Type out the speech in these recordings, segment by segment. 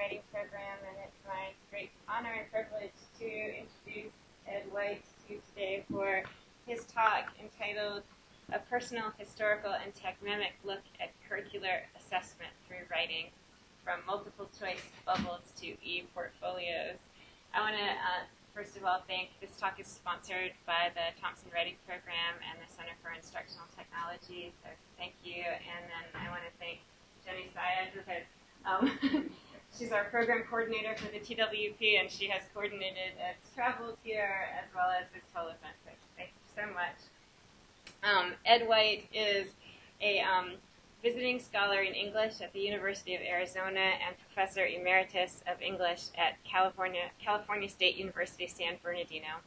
Writing Program, and it's my great honor and privilege to introduce Ed White to you today for his talk entitled A Personal, Historical, and Tagmemic Look at Curricular Assessment Through Writing, from Multiple Choice Bubbles to E-Portfolios. I want to first of all thank, this talk is sponsored by the Thompson Writing Program and the Center for Instructional Technology, so thank you. And then I want to thank Jenny Syed, because she's our program coordinator for the TWP, and she has coordinated Ed's travels here as well as this whole event, so thank you so much. Ed White is a visiting scholar in English at the University of Arizona and professor emeritus of English at California State University, San Bernardino,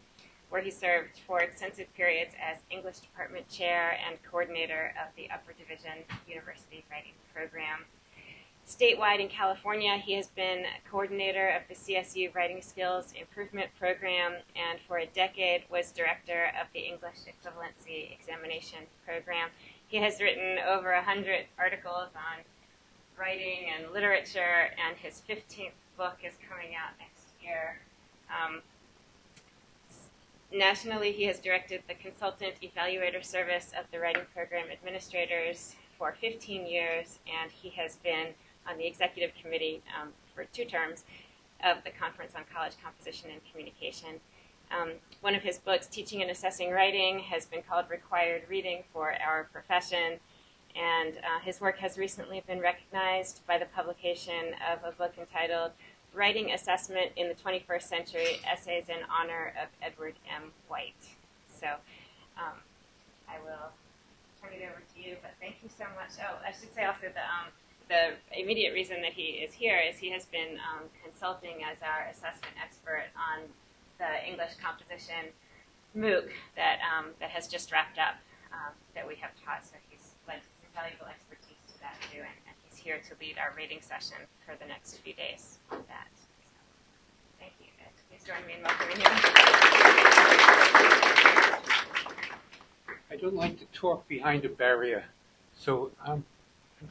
where he served for extensive periods as English department chair and coordinator of the Upper Division University Writing Program. Statewide in California, he has been coordinator of the CSU Writing Skills Improvement Program, and for a decade was director of the English Equivalency Examination Program. He has written over 100 articles on writing and literature, and his 15th book is coming out next year. Nationally, he has directed the Consultant Evaluator Service of the Writing Program Administrators for 15 years, and he has been on the executive committee for 2 terms of the Conference on College Composition and Communication. One of his books, Teaching and Assessing Writing, has been called required reading for our profession, and his work has recently been recognized by the publication of a book entitled Writing Assessment in the 21st Century, Essays in Honor of Edward M. White. So I will turn it over to you, but thank you so much. Oh, I should say also the immediate reason that he is here is he has been consulting as our assessment expert on the English composition MOOC that has just wrapped up that we have taught. So he's lent some valuable expertise to that too, and he's here to lead our rating session for the next few days on that. So, thank you, Ed. Please join me in welcoming him. I don't like to talk behind a barrier, so I'm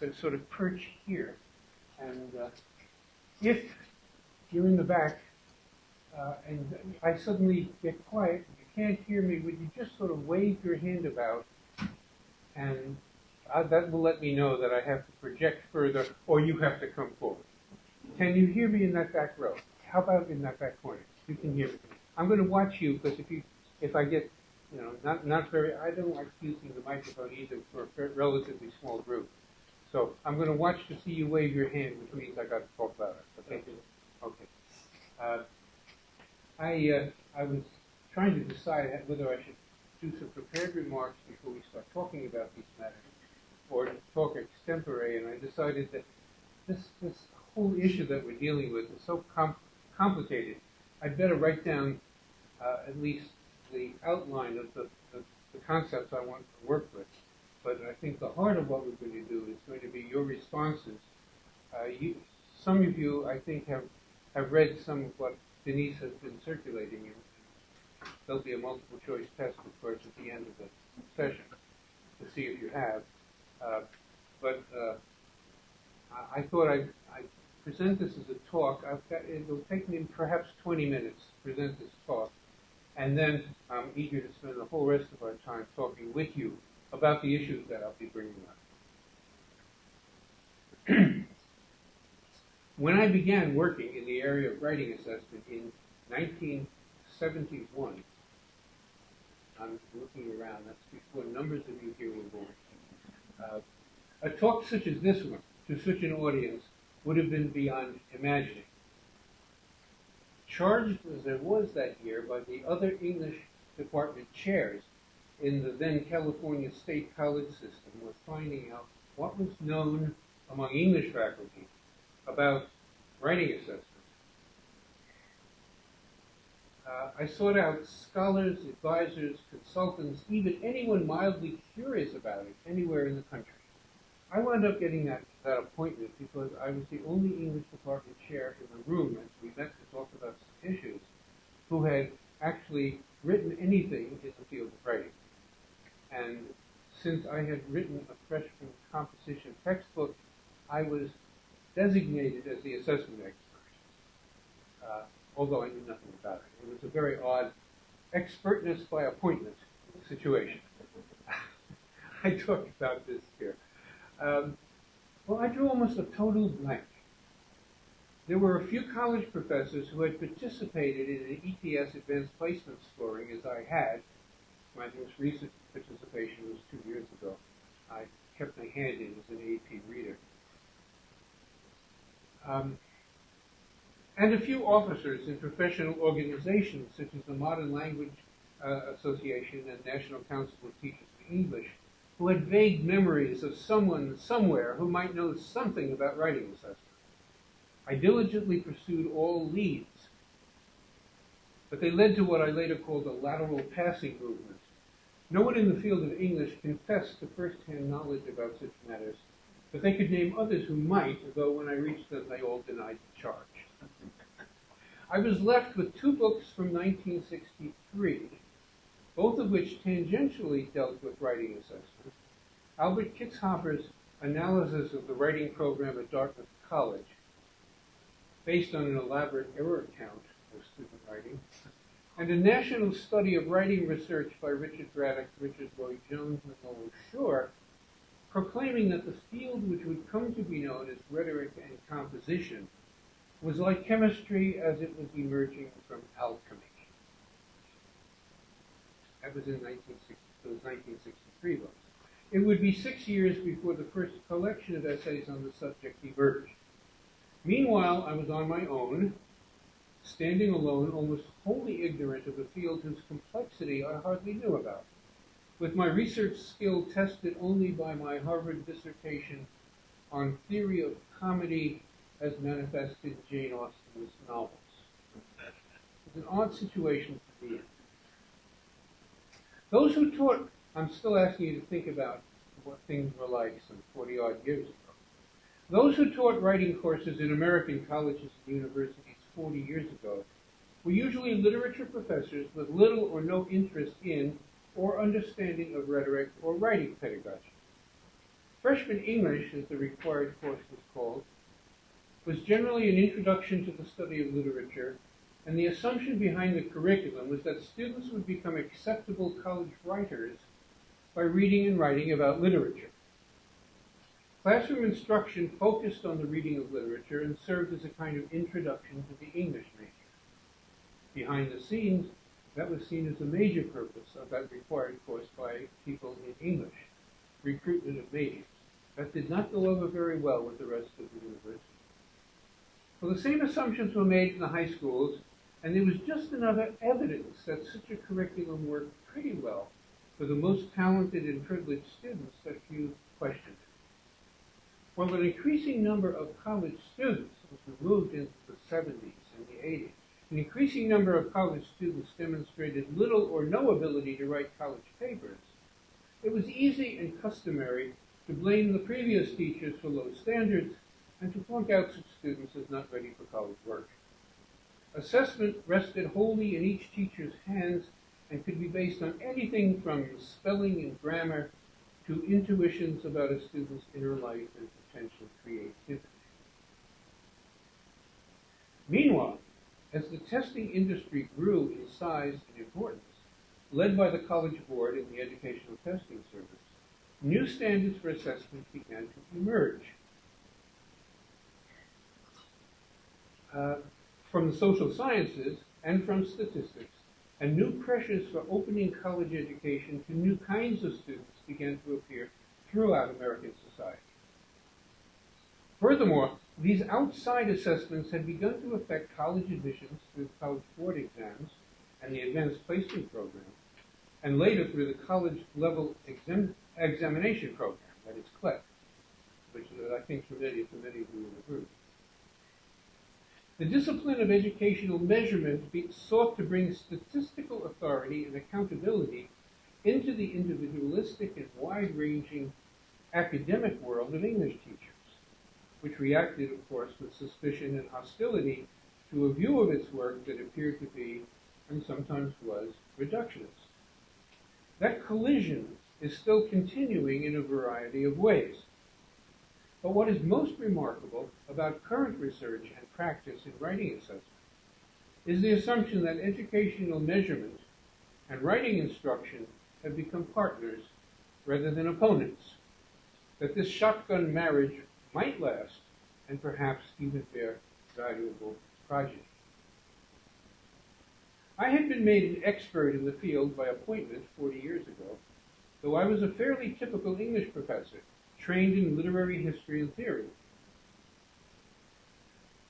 going to sort of perch here. And if you're in the back and I suddenly get quiet, you can't hear me, would you just sort of wave your hand about, and that will let me know that I have to project further or you have to come forward. Can you hear me in that back row? How about in that back corner? You can hear me. I'm going to watch you, because if I get, not very, I don't like using the microphone either for a relatively small group. So I'm going to watch to see you wave your hand, which means I got to talk louder. Okay? Okay. I was trying to decide whether I should do some prepared remarks before we start talking about these matters, or to talk extempore, and I decided that this whole issue that we're dealing with is so complicated, I'd better write down at least the outline of the concepts I want to work with. But I think the heart of what we're going to do is going to be your responses. Some of you, I think, have read some of what Denise has been circulating, and there'll be a multiple choice test, of course, at the end of the session to see if you have. But I thought I'd present this as a talk. It'll take me perhaps 20 minutes to present this talk, and then I'm eager to spend the whole rest of our time talking with you about the issues that I'll be bringing up. When I began working in the area of writing assessment in 1971, I'm looking around, that's before numbers of you here were born, a talk such as this one to such an audience would have been beyond imagining. Charged as I was that year by the other English department chairs in the then California State College system with finding out what was known among English faculty about writing assessment. I sought out scholars, advisors, consultants, even anyone mildly curious about it anywhere in the country. I wound up getting that appointment because I was the only English department chair in the room as we met to talk about some issues who had actually written anything in the field of writing. And since I had written a freshman composition textbook, I was designated as the assessment expert. although I knew nothing about it. It was a very odd expertness by appointment situation. I talked about this here. Well, I drew almost a total blank. There were a few college professors who had participated in an ETS advanced placement scoring as I had. My most recent participation was 2 years ago. I kept my hand in as an AP reader. And a few officers in professional organizations such as the Modern Language Association and National Council of Teachers of English, who had vague memories of someone somewhere who might know something about writing assessment. I diligently pursued all leads, but they led to what I later called the lateral passing movement. No one in the field of English confessed to first-hand knowledge about such matters, but they could name others who might, though when I reached them, they all denied the charge. I was left with 2 books from 1963, both of which tangentially dealt with writing assessment. Albert Kitzhofer's analysis of the writing program at Dartmouth College, based on an elaborate error count of student writing, and a national study of writing research by Richard Braddock, Richard Lloyd Jones, and Noel Shore, proclaiming that the field which would come to be known as rhetoric and composition was like chemistry as it was emerging from alchemy. That was in 1963 books. It would be 6 years before the first collection of essays on the subject emerged. Meanwhile, I was on my own, standing alone, almost wholly ignorant of a field whose complexity I hardly knew about, with my research skill tested only by my Harvard dissertation on theory of comedy as manifested in Jane Austen's novels. It's an odd situation to be in. Those who taught, I'm still asking you to think about what things were like some 40-odd years ago. Those who taught writing courses in American colleges and universities 40 years ago were usually literature professors with little or no interest in or understanding of rhetoric or writing pedagogy. Freshman English, as the required course was called, was generally an introduction to the study of literature, and the assumption behind the curriculum was that students would become acceptable college writers by reading and writing about literature. Classroom instruction focused on the reading of literature and served as a kind of introduction to the English major. Behind the scenes, that was seen as a major purpose of that required course by people in English, recruitment of majors. That did not go over very well with the rest of the university. Well, the same assumptions were made in the high schools, and there was just enough evidence that such a curriculum worked pretty well for the most talented and privileged students that few questioned it. Well, an increasing number of college students, as we moved into the 70s and the 80s, an increasing number of college students demonstrated little or no ability to write college papers. It was easy and customary to blame the previous teachers for low standards and to point out such students as not ready for college work. Assessment rested wholly in each teacher's hands and could be based on anything from spelling and grammar to intuitions about a student's inner life and potential creativity. Meanwhile, as the testing industry grew in size and importance, led by the College Board and the Educational Testing Service, new standards for assessment began to emerge. From the social sciences and from statistics, and new pressures for opening college education to new kinds of students began to appear throughout American society. Furthermore, these outside assessments had begun to affect college admissions through the College Board exams and the Advanced Placement Program, and later through the College Level Examination Program, that is CLEP, which I think for many of you in the group. The discipline of educational measurement sought to bring statistical authority and accountability into the individualistic and wide-ranging academic world of English teachers, which reacted, of course, with suspicion and hostility to a view of its work that appeared to be, and sometimes was, reductionist. That collision is still continuing in a variety of ways. But what is most remarkable about current research and practice in writing assessment is the assumption that educational measurement and writing instruction have become partners rather than opponents, that this shotgun marriage might last and perhaps even bear valuable progeny. I had been made an expert in the field by appointment 40 years ago, though I was a fairly typical English professor, trained in literary history and theory.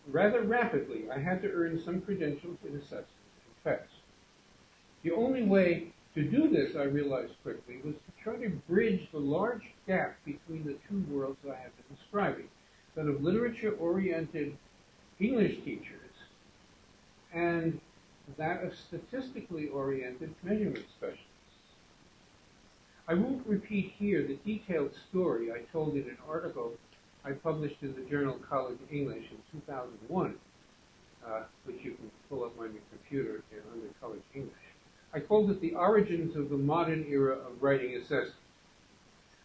Rather rapidly, I had to earn some credentials in assessment and fast. The only way to do this, I realized quickly, was to try to bridge the large gap between the two worlds I have been describing, that of literature-oriented English teachers and that of statistically oriented measurement specialists. I won't repeat here the detailed story I told in an article I published in the journal College English in 2001, which you can pull up on your computer under College English. I called it The Origins of the Modern Era of Writing Assessment.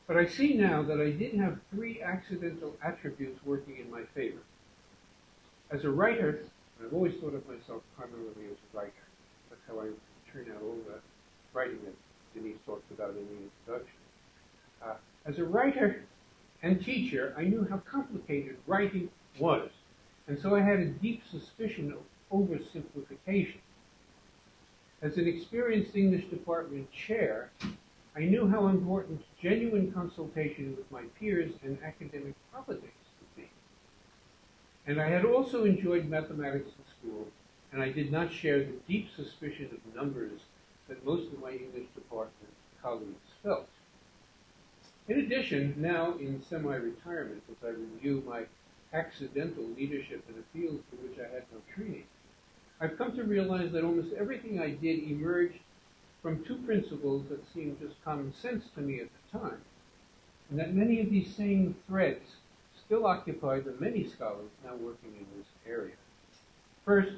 But I see now that I did have three accidental attributes working in my favor. As a writer, I've always thought of myself primarily as a writer. That's how I turn out all the writing that Denise talked about in the introduction. As a writer and teacher, I knew how complicated writing was, and so I had a deep suspicion of oversimplification. As an experienced English department chair, I knew how important genuine consultation with my peers and academic politics would be. And I had also enjoyed mathematics in school, and I did not share the deep suspicion of numbers that most of my English department colleagues felt. In addition, now in semi-retirement, as I review my accidental leadership in a field for which I had no training, I've come to realize that almost everything I did emerged from two principles that seemed just common sense to me at the time, and that many of these same threads still occupy the many scholars now working in this area. First,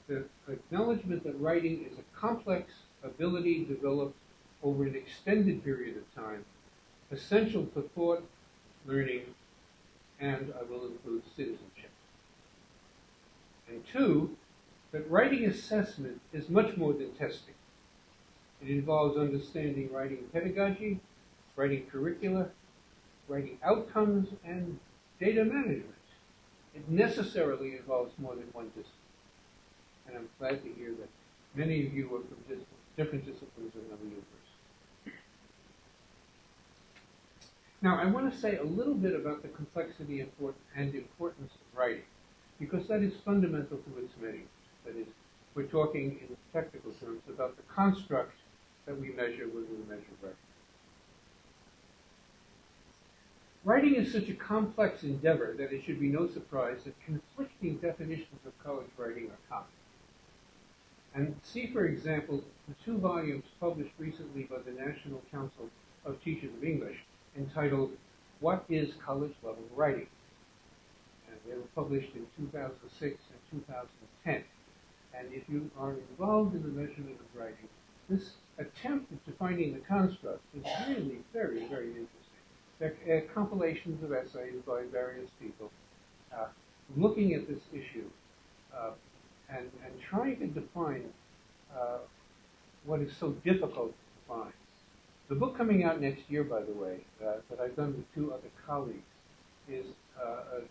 the acknowledgement that writing is a complex ability developed over an extended period of time, essential to thought, learning, and I will include citizenship. And two, that writing assessment is much more than testing. It involves understanding writing pedagogy, writing curricula, writing outcomes, and data management. It necessarily involves more than one discipline. And I'm glad to hear that many of you are from different disciplines in the university. Now, I want to say a little bit about the complexity and importance of writing, because that is fundamental to its measurement. That is, we're talking in technical terms about the construct that we measure when we measure writing. Writing is such a complex endeavor that it should be no surprise that conflicting definitions of college writing are common. And see, for example, the 2 volumes published recently by the National Council of Teachers of English entitled, What is College Level Writing? And they were published in 2006 and 2010. And if you are involved in the measurement of writing, this attempt at defining the construct is really very, very interesting. They're compilations of essays by various people looking at this issue and trying to define what is so difficult to define. The book coming out next year, by the way, that I've done with 2 other colleagues, is a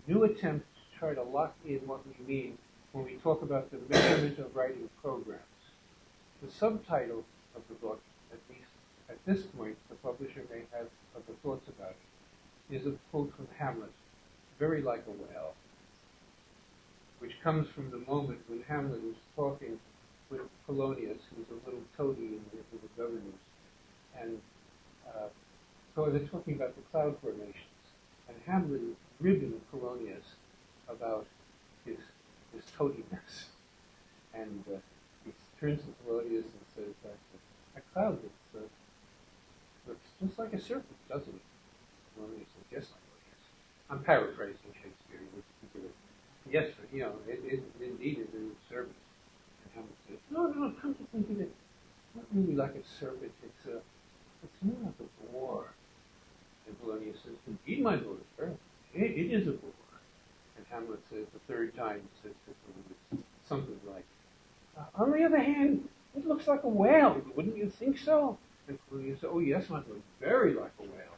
new attempt to try to lock in what we mean when we talk about the measurement of writing programs. The subtitle of the book, at least at this point, the publisher may have other thoughts about it, is a quote from Hamlet, very like a whale, which comes from the moment when Hamlet is talking with Polonius, who's a little toady in the governors, and so they're talking about the cloud formations, and Hamlet is ribbing Polonius about his toadiness, and he turns to Polonius and says that a cloud looks just like a serpent, doesn't it? Polonius says, yes, my lord, yes. I'm paraphrasing Shakespeare. Yes, indeed it is a serpent. And Hamlet says, no, come to think of it, not really like a serpent, it's more like a boar. And Polonius says, indeed, my lord, it is a boar. And Hamlet says, the third time, he says to Polonius, something like, on the other hand, it looks like a whale. Wouldn't you think so? And Polonius said, oh yes, my lord, very like a whale.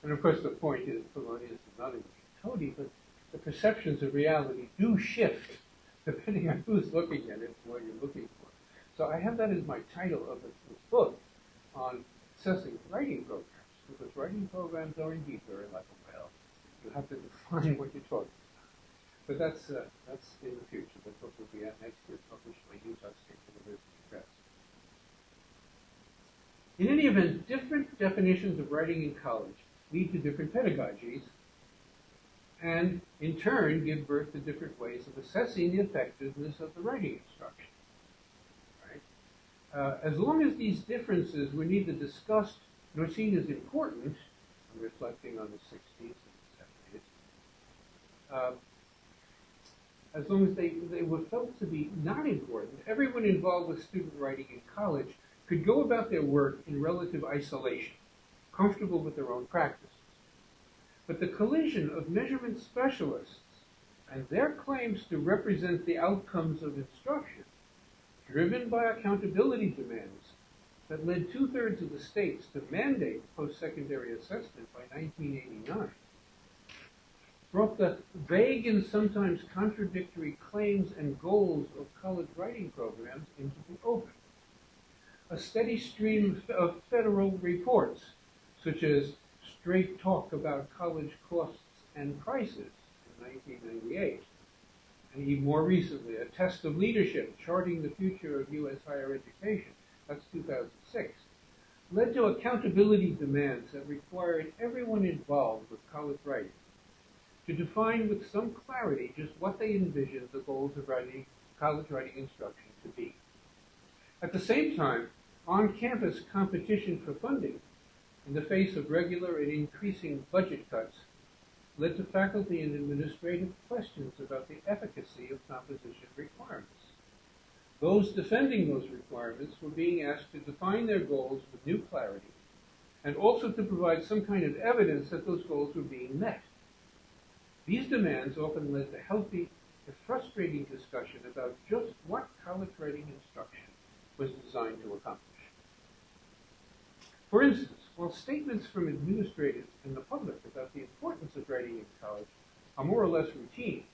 And of course the point is, Polonius is not English toady, but the perceptions of reality do shift depending on who's looking at it and what you're looking for. So I have that as my title of this book on assessing writing programs, because writing programs are indeed very like a whale. You have to define what you're talking about. But that's in the future. The book will be out next year, published by Utah State University Press. In any event, different definitions of writing in college lead to different pedagogies, and in turn give birth to different ways of assessing the effectiveness of the writing instruction. Right? As long as these differences were neither discussed nor seen as important, I'm reflecting on the 60s and 70s, as long as they were felt to be not important, everyone involved with student writing in college could go about their work in relative isolation, comfortable with their own practices. But the collision of measurement specialists and their claims to represent the outcomes of instruction, driven by accountability demands that led 2/3 of the states to mandate post-secondary assessment by 1989, brought the vague and sometimes contradictory claims and goals of college writing programs into the open. A steady stream of federal reports, such as Straight Talk About College Costs and Prices in 1998, and even more recently, A Test of Leadership, Charting the Future of U.S. Higher Education, that's 2006, led to accountability demands that required everyone involved with college writing to define with some clarity just what they envisioned the goals of college writing instruction to be. At the same time, on-campus competition for funding in the face of regular and increasing budget cuts led to faculty and administrative questions about the efficacy of composition requirements. Those defending those requirements were being asked to define their goals with new clarity and also to provide some kind of evidence that those goals were being met. These demands often led to healthy, if frustrating, discussion about just what college writing instruction was designed to accomplish. For instance, while statements from administrators and the public about the importance of writing in college are more or less routine,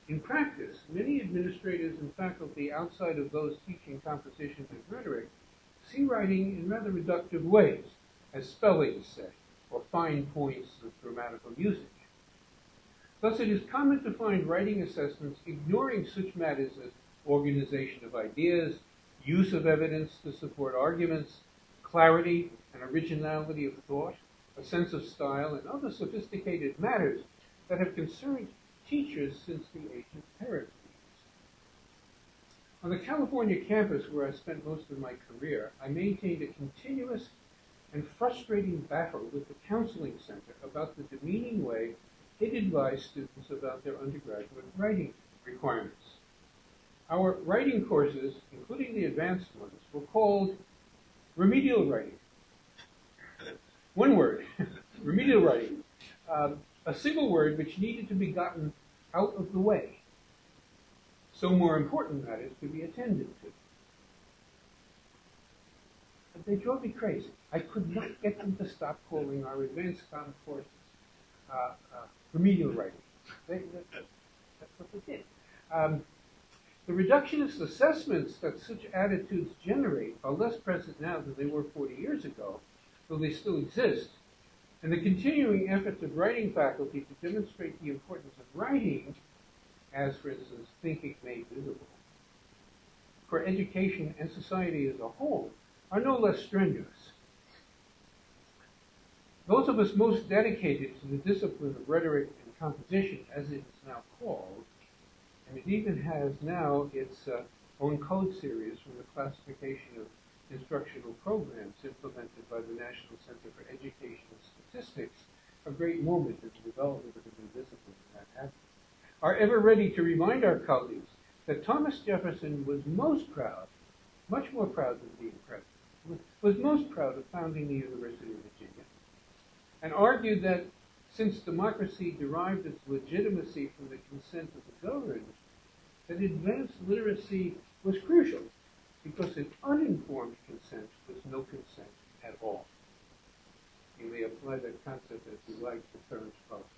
in practice, many administrators and faculty outside of those teaching composition and rhetoric see writing in rather reductive ways, as spellings say, or fine points of grammatical usage. Thus, it is common to find writing assessments ignoring such matters as organization of ideas, use of evidence to support arguments, clarity and originality of thought, a sense of style, and other sophisticated matters that have concerned teachers since the ancient Pericles. On the California campus where I spent most of my career, I maintained a continuous and frustrating battle with the counseling center about the demeaning way it advised students about their undergraduate writing requirements. Our writing courses, including the advanced ones, were called remedial writing. One word, remedial writing. A single word which needed to be gotten out of the way, so more important matters could be attended to. But they drove me crazy. I could not get them to stop calling our advanced courses remedial writing. That's what they did. The reductionist assessments that such attitudes generate are less present now than they were 40 years ago, though they still exist. And the continuing efforts of writing faculty to demonstrate the importance of writing, as for instance, thinking made visible, for education and society as a whole, are no less strenuous. Those of us most dedicated to the discipline of rhetoric and composition, as it is now called, and it even has now its own code series from the classification of instructional programs implemented by the National Center for Education and Statistics, a great moment in the development of a new discipline that happened, are ever ready to remind our colleagues that Thomas Jefferson was most proud, much more proud than being president, was most proud of founding the University of Virginia, and argued that since democracy derived its legitimacy from the consent of the governed, that advanced literacy was crucial, because an uninformed consent was no consent at all. You may apply that concept as you like to current politics.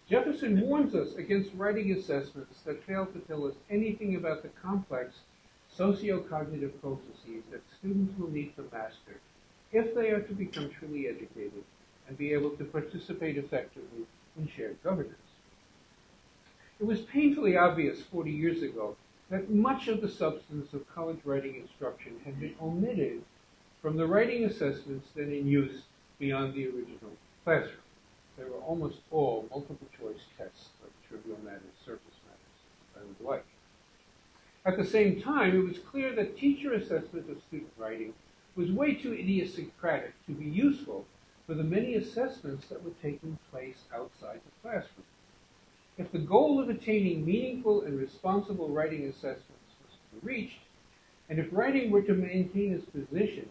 Jefferson warns us against writing assessments that fail to tell us anything about the complex socio-cognitive processes that students will need to master if they are to become truly educated and be able to participate effectively in shared governance. It was painfully obvious 40 years ago that much of the substance of college writing instruction had been omitted from the writing assessments then in use beyond the original classroom. They were almost all multiple choice tests of trivial matters, surface matters, and the like. At the same time, it was clear that teacher assessment of student writing was way too idiosyncratic to be useful for the many assessments that were taking place outside the classroom. If the goal of attaining meaningful and responsible writing assessments was to be reached, and if writing were to maintain its position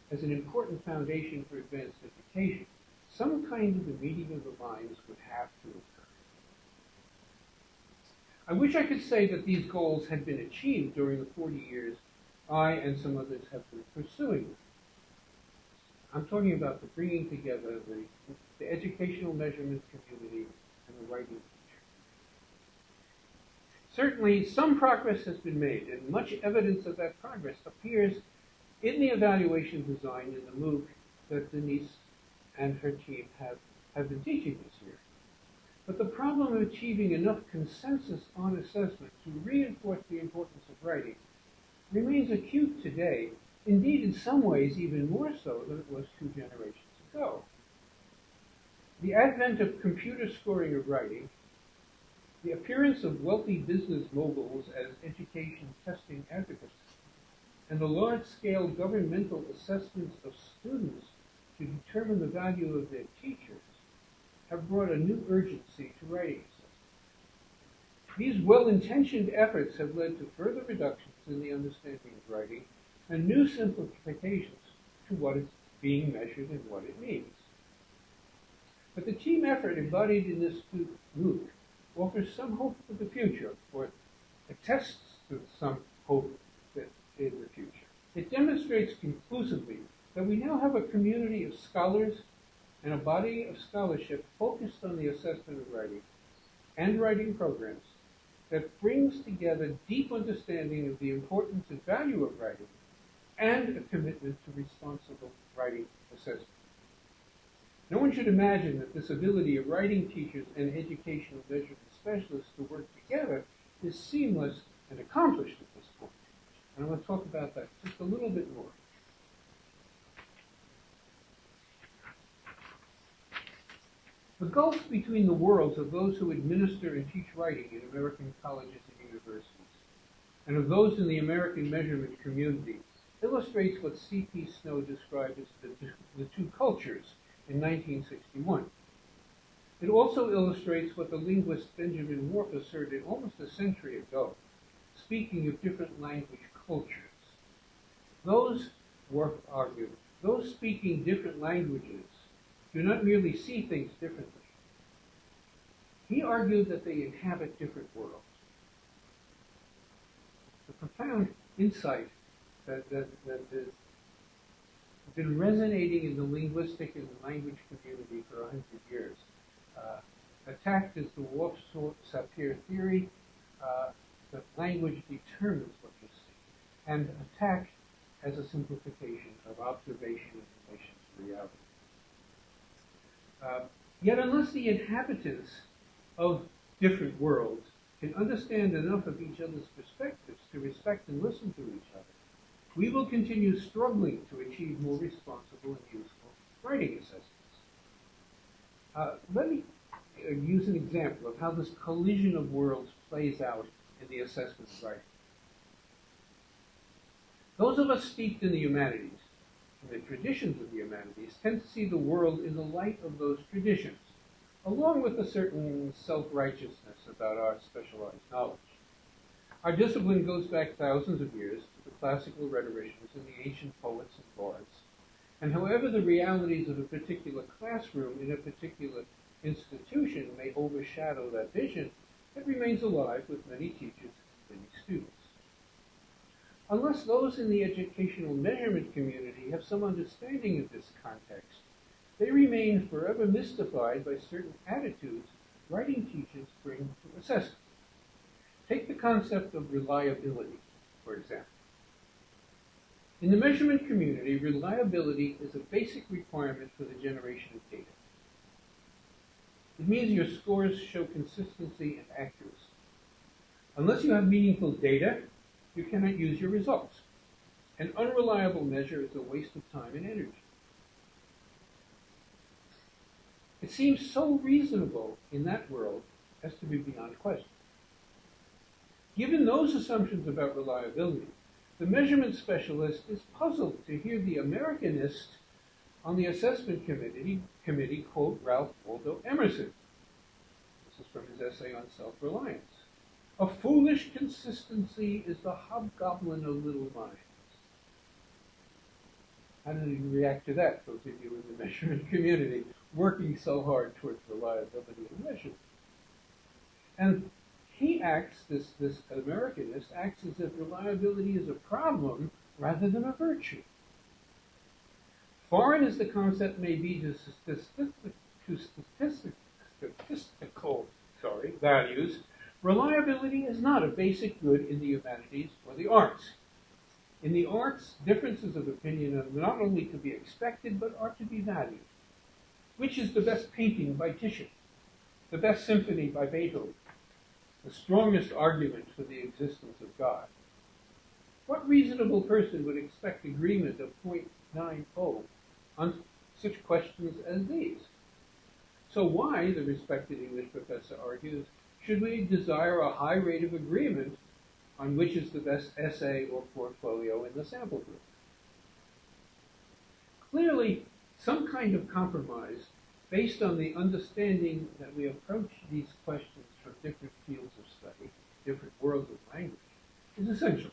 as an important foundation for advanced education, some kind of a meeting of the minds would have to occur. I wish I could say that these goals had been achieved during the 40 years I and some others have been pursuing them. I'm talking about the bringing together the educational measurement community and the writing teacher. Certainly, some progress has been made, and much evidence of that progress appears in the evaluation design in the MOOC that Denise and her team have been teaching this year. But the problem of achieving enough consensus on assessment to reinforce the importance of writing remains acute today, indeed in some ways even more so than it was 2 generations ago. The advent of computer scoring of writing, the appearance of wealthy business moguls as education testing advocates, and the large-scale governmental assessments of students to determine the value of their teachers have brought a new urgency to writing assessment. These well-intentioned efforts have led to further reductions in the understanding of writing and new simplifications to what is being measured and what it means. But the team effort embodied in this MOOC offers some hope for the future, or attests to some hope in the future. It demonstrates conclusively that we now have a community of scholars and a body of scholarship focused on the assessment of writing and writing programs that brings together deep understanding of the importance and value of writing and a commitment to responsible writing assessment. No one should imagine that this ability of writing teachers and educational measurement specialists to work together is seamless and accomplished at this point. And I want to talk about that just a little bit more. The gulf between the worlds of those who administer and teach writing in American colleges and universities and of those in the American measurement community illustrates what C.P. Snow described as the 2 cultures in 1961. It also illustrates what the linguist Benjamin Warp asserted almost a century ago, speaking of different language cultures. Those, Warp argued, those speaking different languages do not merely see things differently. He argued that they inhabit different worlds. The profound insight that has been resonating in the linguistic and the language community for 100 years, attacked as the Warp-Sapir theory, that language determines what you see, and attacked as a simplification of observation in relation to reality. Yet unless the inhabitants of different worlds can understand enough of each other's perspectives to respect and listen to each other, we will continue struggling to achieve more responsible and useful writing assessments. Let me use an example of how this collision of worlds plays out in the assessment of writing. Those of us steeped in the humanities, in the traditions of the humanities, tend to see the world in the light of those traditions, along with a certain self-righteousness about our specialized knowledge. Our discipline goes back thousands of years to the classical rhetoricians and the ancient poets and bards, and however the realities of a particular classroom in a particular institution may overshadow that vision, that remains alive with many teachers and many students. Unless those in the educational measurement community have some understanding of this context, they remain forever mystified by certain attitudes writing teachers bring to assessment. Take the concept of reliability, for example. In the measurement community, reliability is a basic requirement for the generation of data. It means your scores show consistency and accuracy. Unless you have meaningful data, you cannot use your results. An unreliable measure is a waste of time and energy. It seems so reasonable in that world as to be beyond question. Given those assumptions about reliability, the measurement specialist is puzzled to hear the Americanist on the assessment committee quote Ralph Waldo Emerson. This is from his essay on self-reliance. A foolish consistency is the hobgoblin of little minds. How did you react to that, those of you in the measurement community, working so hard towards reliability of measurement? And he acts, this Americanist, acts as if reliability is a problem rather than a virtue. Foreign as the concept may be to statistical values, reliability is not a basic good in the humanities or the arts. In the arts, differences of opinion are not only to be expected, but are to be valued. Which is the best painting by Titian? The best symphony by Beethoven? The strongest argument for the existence of God? What reasonable person would expect agreement of 0.90 on such questions as these? So why, the respected English professor argues, should we desire a high rate of agreement on which is the best essay or portfolio in the sample group? Clearly, some kind of compromise based on the understanding that we approach these questions from different fields of study, different worlds of language, is essential.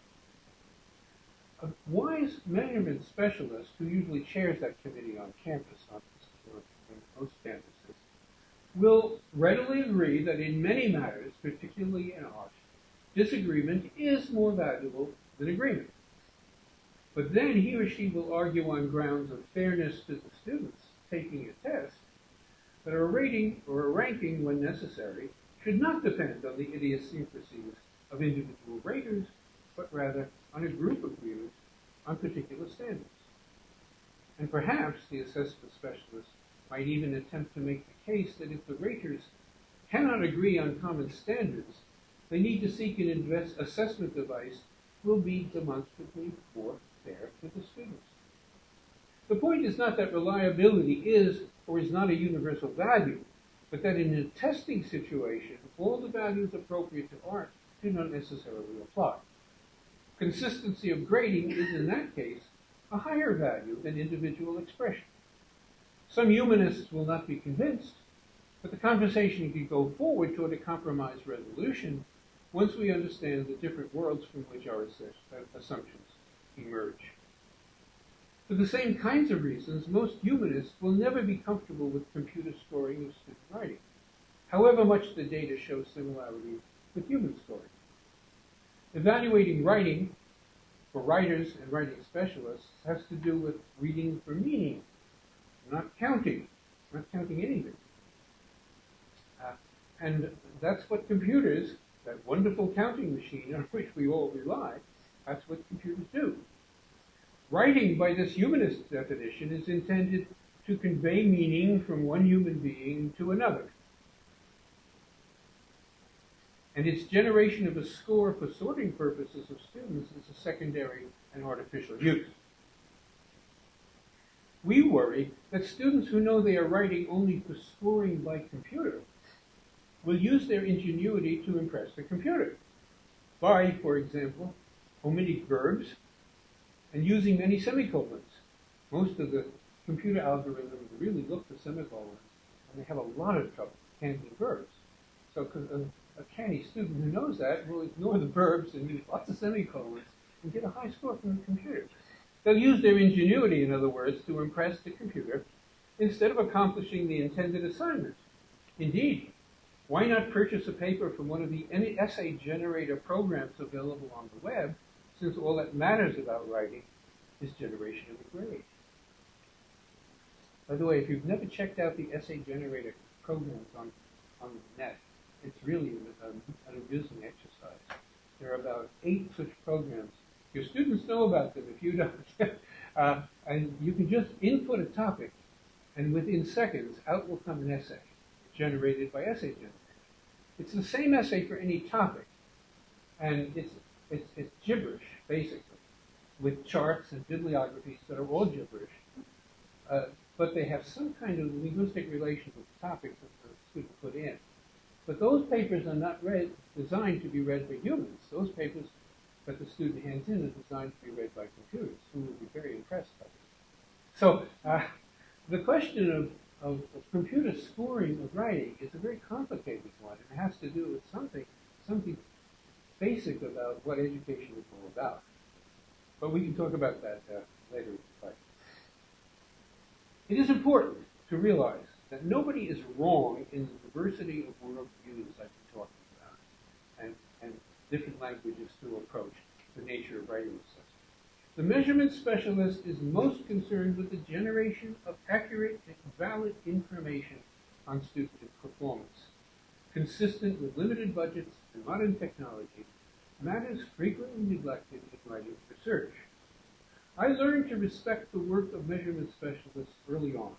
A wise measurement specialist who usually chairs that committee on campus, on most campuses, will readily agree that in many matters, particularly in art, disagreement is more valuable than agreement. But then he or she will argue on grounds of fairness to the students taking a test that a rating or a ranking, when necessary, should not depend on the idiosyncrasies of individual raters, but rather on a group of views on particular standards. And perhaps the assessment specialist might even attempt to make the case that if the raters cannot agree on common standards, they need to seek an assessment device will be demonstrably more fair to the students. The point is not that reliability is or is not a universal value, but that in a testing situation, all the values appropriate to art do not necessarily apply. Consistency of grading is, in that case, a higher value than individual expression. Some humanists will not be convinced, but the conversation can go forward toward a compromise resolution once we understand the different worlds from which our assumptions emerge. For the same kinds of reasons, most humanists will never be comfortable with computer scoring of student writing, however much the data shows similarities with human scoring. Evaluating writing for writers and writing specialists has to do with reading for meaning, not counting anything. And that's what computers, that wonderful counting machine on which we all rely, that's what computers do. Writing, by this humanist definition, is intended to convey meaning from one human being to another. And its generation of a score for sorting purposes of students is a secondary and artificial use. We worry that students who know they are writing only for scoring by computer will use their ingenuity to impress the computer by, for example, omitting verbs and using many semicolons. Most of the computer algorithms really look for semicolons, and they have a lot of trouble handling verbs. So a canny student who knows that will ignore the verbs and use lots of semicolons and get a high score from the computer. They'll use their ingenuity, in other words, to impress the computer instead of accomplishing the intended assignment. Indeed, Why not purchase a paper from one of the essay generator programs available on the web, since all that matters about writing is generation of a grade? By the way, if you've never checked out the essay generator programs on the net, it's really an amusing exercise. There are about 8 such programs. Your students know about them if you don't. And you can just input a topic, and within seconds, out will come an essay generated by essay generator. It's the same essay for any topic, and it's gibberish, basically, with charts and bibliographies that are all gibberish, but they have some kind of linguistic relation with the topics that the student put in. But those papers are not designed to be read by humans. Those papers that the student hands in are designed to be read by computers, who will be very impressed by it. So the question of computer scoring of writing is a very complicated one. It has to do with something basic about what education is all about. But we can talk about that later in the fight. It is important to realize that nobody is wrong in the diversity of world views I've been talking about, and different languages to approach the nature of writing assessment. The measurement specialist is most concerned with the generation of accurate and valid information on student performance. Consistent with limited budgets and modern technology, matters frequently neglected in writing research. I learned to respect the work of measurement specialists early on,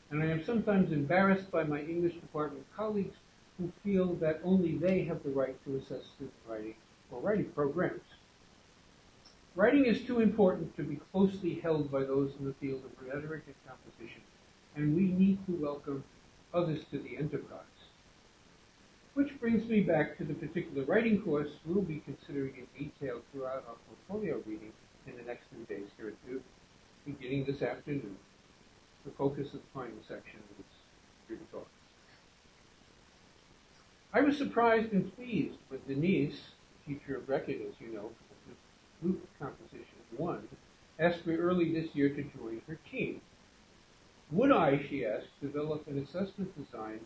and I am sometimes embarrassed by my English department colleagues who feel that only they have the right to assess student writing or writing programs. Writing is too important to be closely held by those in the field of rhetoric and composition, and we need to welcome others to the enterprise. Which brings me back to the particular writing course we'll be considering in detail throughout our portfolio reading in the next 2 days here at Duke, beginning this afternoon. The focus of the final section of this student talk. I was surprised and pleased when Denise, teacher of record, as you know, for the Duke Composition 1, asked me early this year to join her team. Would I, she asked, develop an assessment design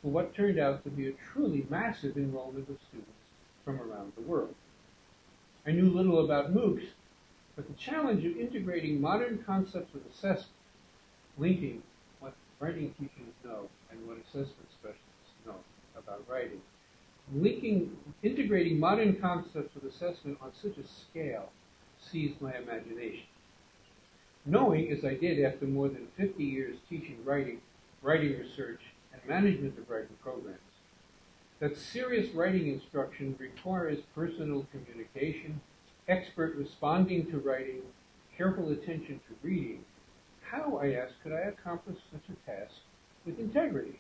for what turned out to be a truly massive enrollment of students from around the world? I knew little about MOOCs, but the challenge of integrating modern concepts of assessment, linking what writing teachers know and what assessment specialists know about writing, integrating modern concepts of assessment on such a scale seized my imagination. Knowing, as I did after more than 50 years teaching writing research, and management of writing programs, that serious writing instruction requires personal communication, expert responding to writing, careful attention to reading, how, I asked, could I accomplish such a task with integrity?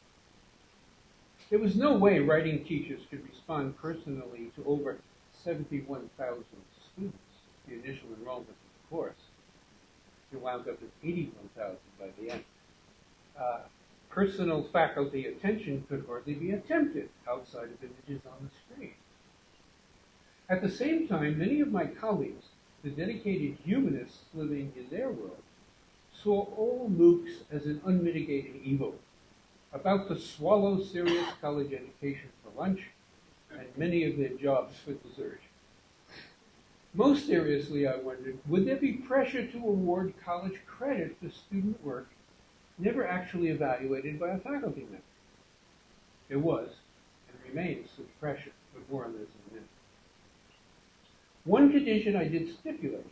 There was no way writing teachers could respond personally to over 71,000 students, the initial enrollment of the course. It wound up at 81,000 by the end. Personal faculty attention could hardly be attempted outside of images on the screen. At the same time, many of my colleagues, the dedicated humanists living in their world, saw all MOOCs as an unmitigated evil, about to swallow serious college education for lunch and many of their jobs for dessert. Most seriously, I wondered, would there be pressure to award college credit for student work never actually evaluated by a faculty member? There was, and remains, such pressure, but more on this in a minute. One condition I did stipulate: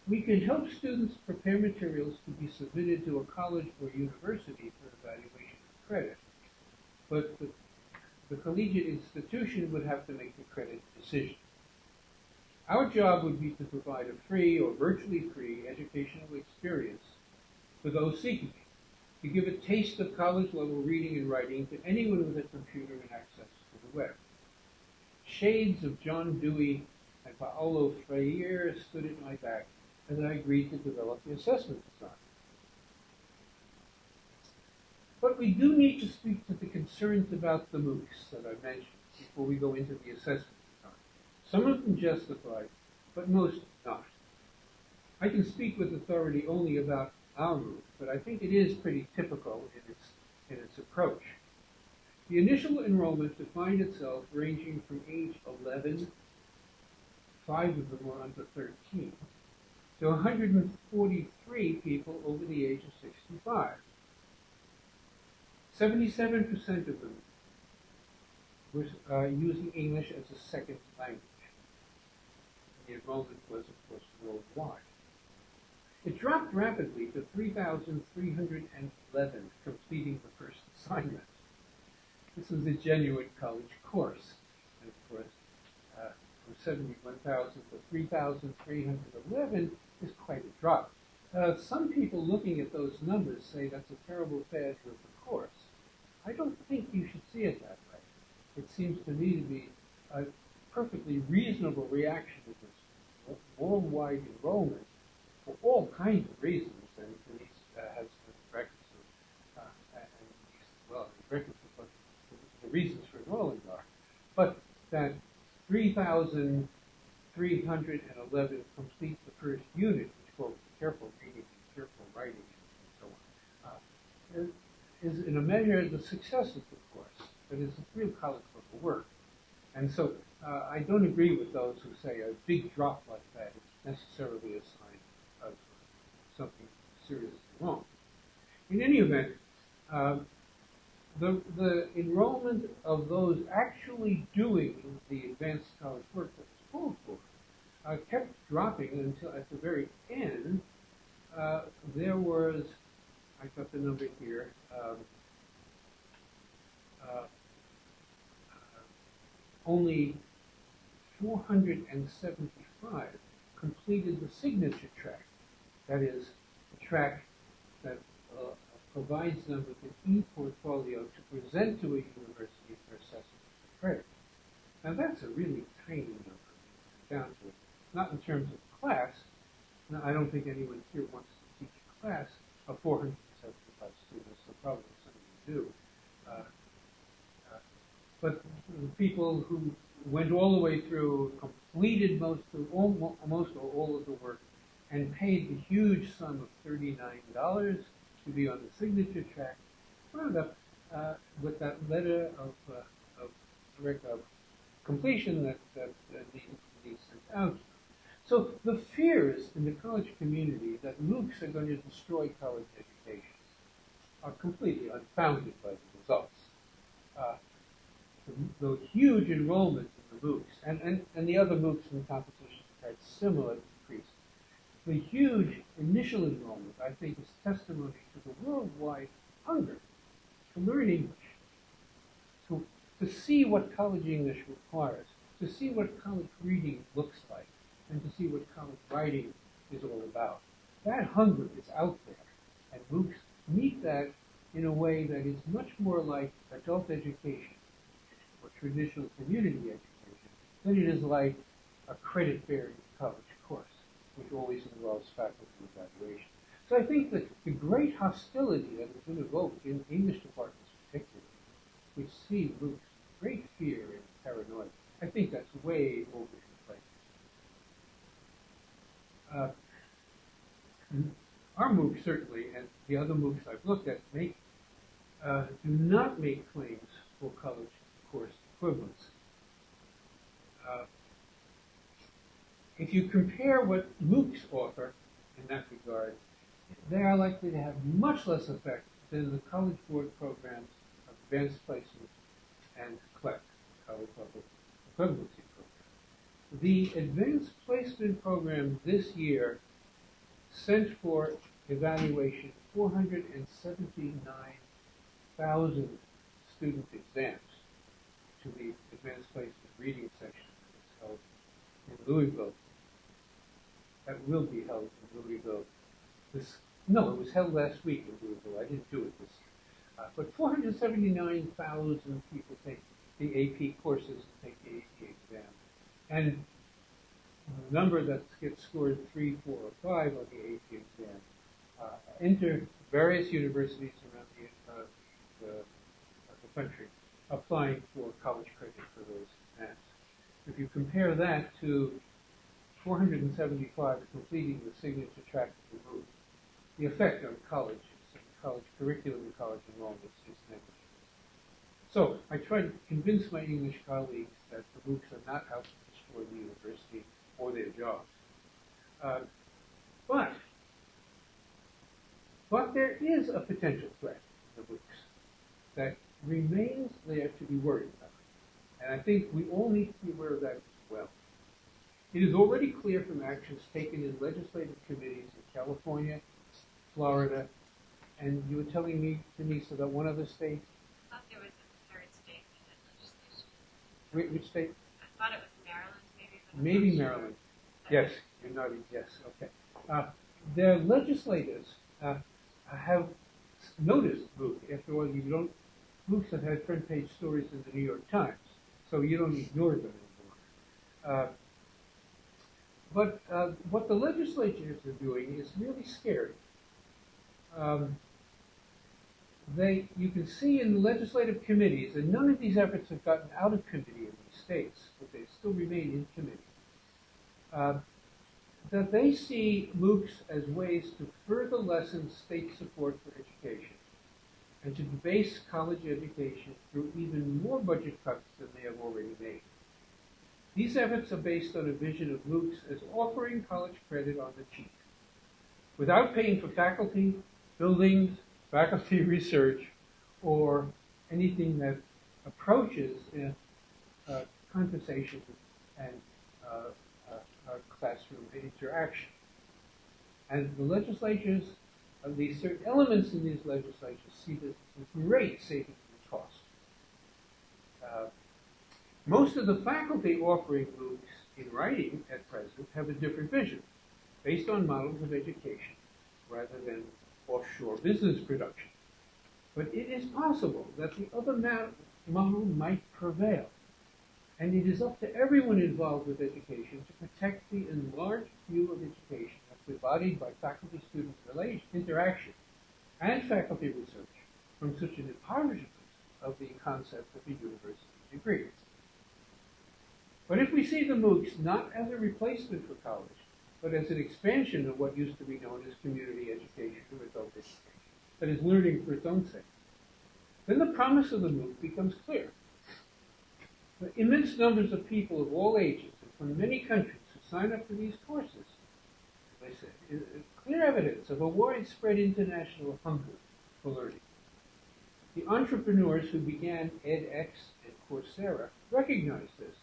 we could help students prepare materials to be submitted to a college or university for evaluation of credit, but the collegiate institution would have to make the credit decision. Our job would be to provide a free or virtually free educational experience for those seeking it, to give a taste of college-level reading and writing to anyone with a computer and access to the web. Shades of John Dewey and Paulo Freire stood at my back as I agreed to develop the assessment design. But we do need to speak to the concerns about the MOOCs that I mentioned before we go into the assessment design. Some of them justified, but most not. I can speak with authority only about our MOOC, but I think it is pretty typical in its approach. The initial enrollment defined itself ranging from age 11, 5 of them were under 13, to 143 people over the age of 65. 77% of them were using English as a second language. The enrollment was, of course, worldwide. It dropped rapidly to 3,311 completing the first assignment. This was a genuine college course. And of course, from 71,000 to 3,311 is quite a drop. Some people looking at those numbers say that's a terrible failure of the course. I don't think you should see it that way. It seems to me to be a perfectly reasonable reaction to this worldwide enrollment for all kinds of reasons, and Denise has records of, records of what the reasons for enrolling are. But that 3,311 complete the first unit, which calls for careful reading and careful writing and so on, is in a measure the success of the course. That is a real college level work. And so I don't agree with those who say a big drop like that is necessarily a sign of something seriously wrong. In any event, the enrollment of those actually doing the advanced college work that was called for kept dropping until at the very end there was, I got the number here, only 475 completed the signature track. That is, a track that provides them with an e-portfolio to present to a university for assessment for credit. Now that's a really tiny number, down to it. Not in terms of class. Now, I don't think anyone here wants to teach a class of 475 students, so probably some of you do. But the people who went all the way through, completed most or all of the work, and paid the huge sum of $39 to be on the signature track, wound up with that letter of completion that needed to be sent out. So the fears in the college community that MOOCs are going to destroy college education are completely unfounded by the results. The huge enrollment in the MOOCs, and the other MOOCs in the competition had similar increases. The huge initial enrollment, I think, is testimony to the worldwide hunger to learn English, to see what college English requires, to see what college reading looks like, and to see what college writing is all about. That hunger is out there, and MOOCs meet that in a way that is much more like adult education or traditional community education than it is like a credit-bearing college course, which always involves faculty evaluation. So I think that the great hostility that has been evoked in English departments particularly, which see MOOCs great fear and paranoia, I think that's way overinflated. Our MOOCs certainly, and the other MOOCs I've looked at, do not make claims for college course equivalence. If you compare what MOOCs offer in that regard, they are likely to have much less effect than the College Board programs of advanced placement and CLEP, College Level Equivalency Program. The advanced placement program this year sent for evaluation 479,000 student exams to the advanced placement reading section that is held in Louisville. That will be held in Louisville. No, it was held last week in Louisville. I didn't do it this year. But 479,000 people take the AP courses and take the AP exam. And the number that gets scored 3, 4, or 5 on the AP exam enter various universities around the country applying for college credit for those exams. If you compare that to 475 completing the signature track of the MOOC, the effect on college curriculum and college enrollment is negligible. So I tried to convince my English colleagues that the MOOCs are not out to destroy the university or their jobs. But there is a potential threat in the MOOCs that remains there to be worried about. And I think we all need to be aware of that as well. It is already clear from actions taken in legislative committees in California, Florida, and you were telling me, Denise, about one other state? I thought there was a third state that had legislation. Which state? I thought it was Maryland, maybe. But Maybe Maryland. Yes, you're nodding, yes, okay. Their legislators have noticed MOOC. After all, MOOCs have had front page stories in the New York Times, so you don't ignore them anymore. But what the legislatures are doing is really scary. You can see in the legislative committees, and none of these efforts have gotten out of committee in these states, but they still remain in committee, that they see MOOCs as ways to further lessen state support for education and to debase college education through even more budget cuts than they have already made. These efforts are based on a vision of MOOCs as offering college credit on the cheap, without paying for faculty, buildings, faculty research, or anything that approaches conversation and classroom interaction. And the legislatures, at least certain elements in these legislatures, see this as great savings in cost. Most of the faculty offering MOOCs in writing at present have a different vision, based on models of education rather than offshore business production. But it is possible that the other model might prevail. And it is up to everyone involved with education to protect the enlarged view of education that's embodied by faculty-student interaction and faculty research from such an impoverishment of the concept of a university degree. But if we see the MOOCs not as a replacement for college, but as an expansion of what used to be known as community education or adult education, that is learning for its own sake, then the promise of the MOOC becomes clear. The immense numbers of people of all ages and from many countries who sign up for these courses, as I said, is clear evidence of a widespread international hunger for learning. The entrepreneurs who began edX and Coursera recognized this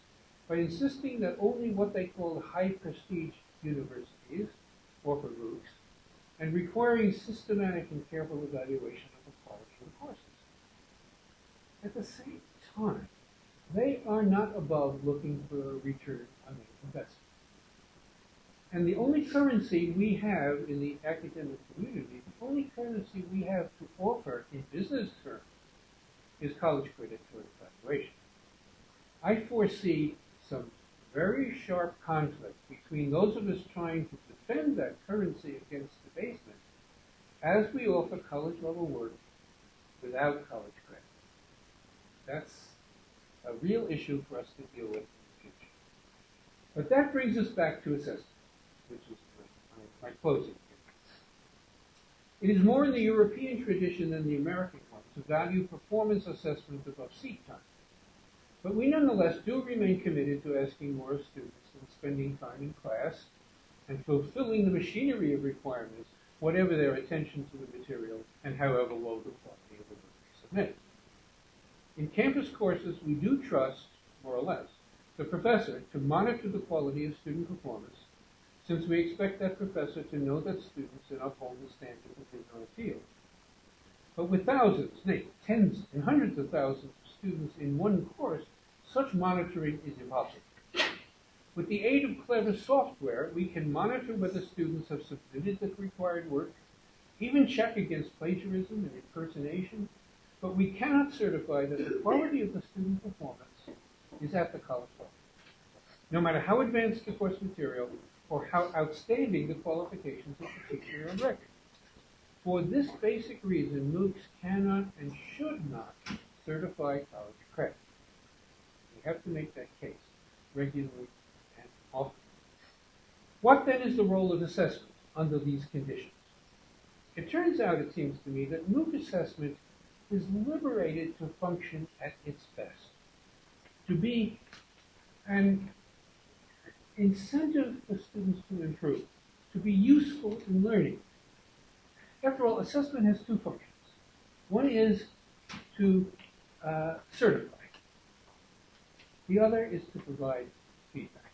by insisting that only what they called high-prestige universities offer MOOCs and requiring systematic and careful evaluation of the quality of the courses. At the same time, they are not above looking for a return on their investment. And the only currency we have in the academic community, the only currency we have to offer in business terms is college credit for evaluation. I foresee some very sharp conflict between those of us trying to defend that currency against debasement as we offer college-level work without college credit. That's a real issue for us to deal with in the future. But that brings us back to assessment, which is my closing. It is more in the European tradition than the American one to value performance assessment above seat time. But we nonetheless do remain committed to asking more of students than spending time in class and fulfilling the machinery of requirements, whatever their attention to the material and however low the quality of the work they submit. In campus courses, we do trust, more or less, the professor to monitor the quality of student performance, since we expect that professor to know that students and uphold the standard of his own field. But with thousands, nay, tens and hundreds of thousands of students in one course, such monitoring is impossible. With the aid of clever software, we can monitor whether students have submitted the required work, even check against plagiarism and impersonation, but we cannot certify that the quality of the student performance is at the college level, no matter how advanced the course material or how outstanding the qualifications of the teacher on record. For this basic reason, MOOCs cannot and should not certify college credit. We have to make that case regularly and often. What then is the role of assessment under these conditions? It turns out, it seems to me, that MOOC assessment is liberated to function at its best, to be an incentive for students to improve, to be useful in learning. After all, assessment has two functions. One is to certify. The other is to provide feedback.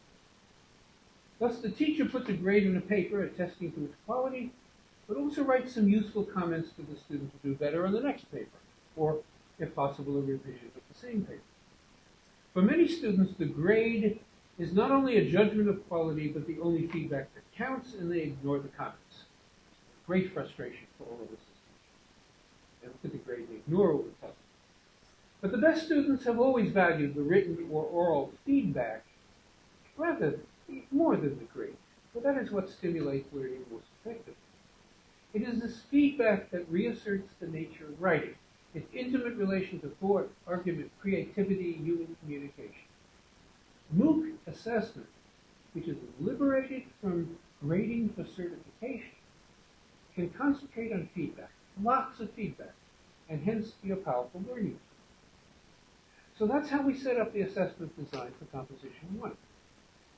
Thus, the teacher puts a grade in a paper attesting to its quality, but also writes some useful comments for the student to do better on the next paper, or, if possible, a revision of the same paper. For many students, the grade is not only a judgment of quality, but the only feedback that counts, and they ignore the comments. Great frustration for all of us as teachers. They look at the grade, they ignore what we're telling them. But the best students have always valued the written or oral feedback rather more than the grade, for that is what stimulates learning most effectively. It is this feedback that reasserts the nature of writing, its intimate relation to thought, argument, creativity, human communication. MOOC assessment, which is liberated from grading for certification, can concentrate on feedback, lots of feedback, and hence be a powerful learning tool. So that's how we set up the assessment design for Composition 1,